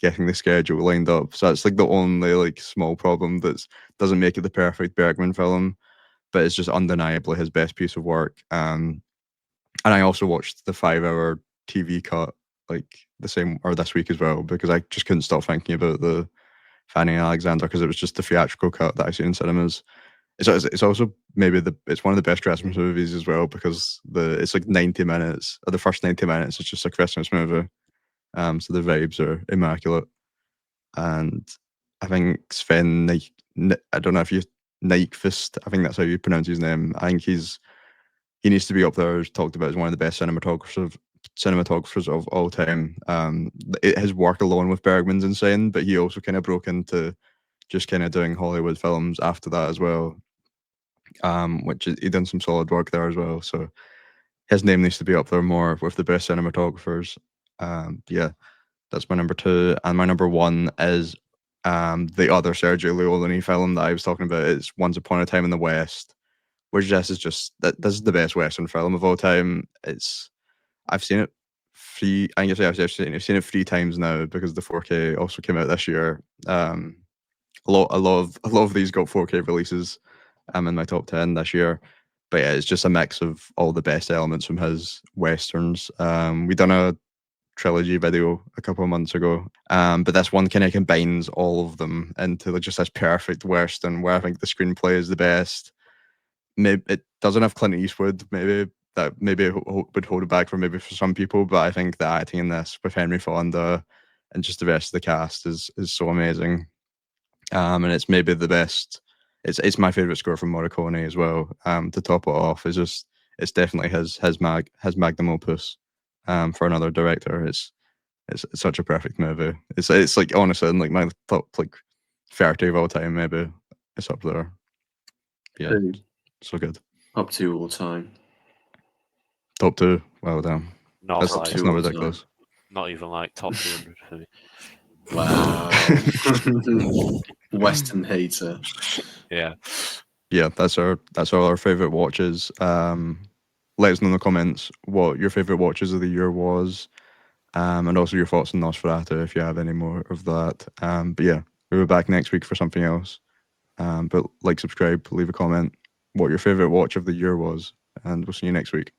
getting the schedule lined up. So it's like the only like small problem that doesn't make it the perfect Bergman film, but it's just undeniably his best piece of work. And I also watched the 5-hour TV cut like the same or this week as well, because I just couldn't stop thinking about the Fanny and Alexander, because it was just the theatrical cut that I see in cinemas. It's also maybe it's one of the best Christmas movies as well, because it's like 90 minutes, or the first 90 minutes is just a Christmas movie. So the vibes are immaculate. And I think Sven, like, I don't know if you Nykvist, I think that's how you pronounce his name. I think he needs to be up there, talked about as one of the best cinematographers of all time. His work alone with Bergman's insane, but he also kind of broke into just kind of doing Hollywood films after that as well. Which he done some solid work there as well. So his name needs to be up there more with the best cinematographers. Yeah, that's my number two, and my number one is the other Sergio Leone film that I was talking about. It's Once Upon a Time in the West, which this is the best Western film of all time. I've seen it I guess I've seen it 3 times now, because the 4K also came out this year. A lot of these got 4K releases. I'm in my top 10 this year. But yeah, it's just a mix of all the best elements from his westerns. We done a trilogy video a couple of months ago, but this one kind of combines all of them into just this perfect western, where I think the screenplay is the best. Maybe it doesn't have Clint Eastwood. Maybe it would hold it back for some people, but I think the acting in this with Henry Fonda and just the rest of the cast is so amazing. And it's maybe the best. It's my favorite score from Morricone as well. To top it off, it's definitely his magnum opus. For another director, it's such a perfect movie. It's like, honestly, in like my top like 30 of all time, maybe it's up there. Yeah, so good. Up to all time. Top 2. Well, damn. Not That's like, not ridiculous. not even like top 200 for me. Wow. Western hater. Yeah. Yeah, that's all our favorite watches. Let us know in the comments what your favorite watches of the year was, and also your thoughts on Nosferatu if you have any more of that. But yeah, we'll be back next week for something else. But like, subscribe, leave a comment what your favorite watch of the year was, and we'll see you next week.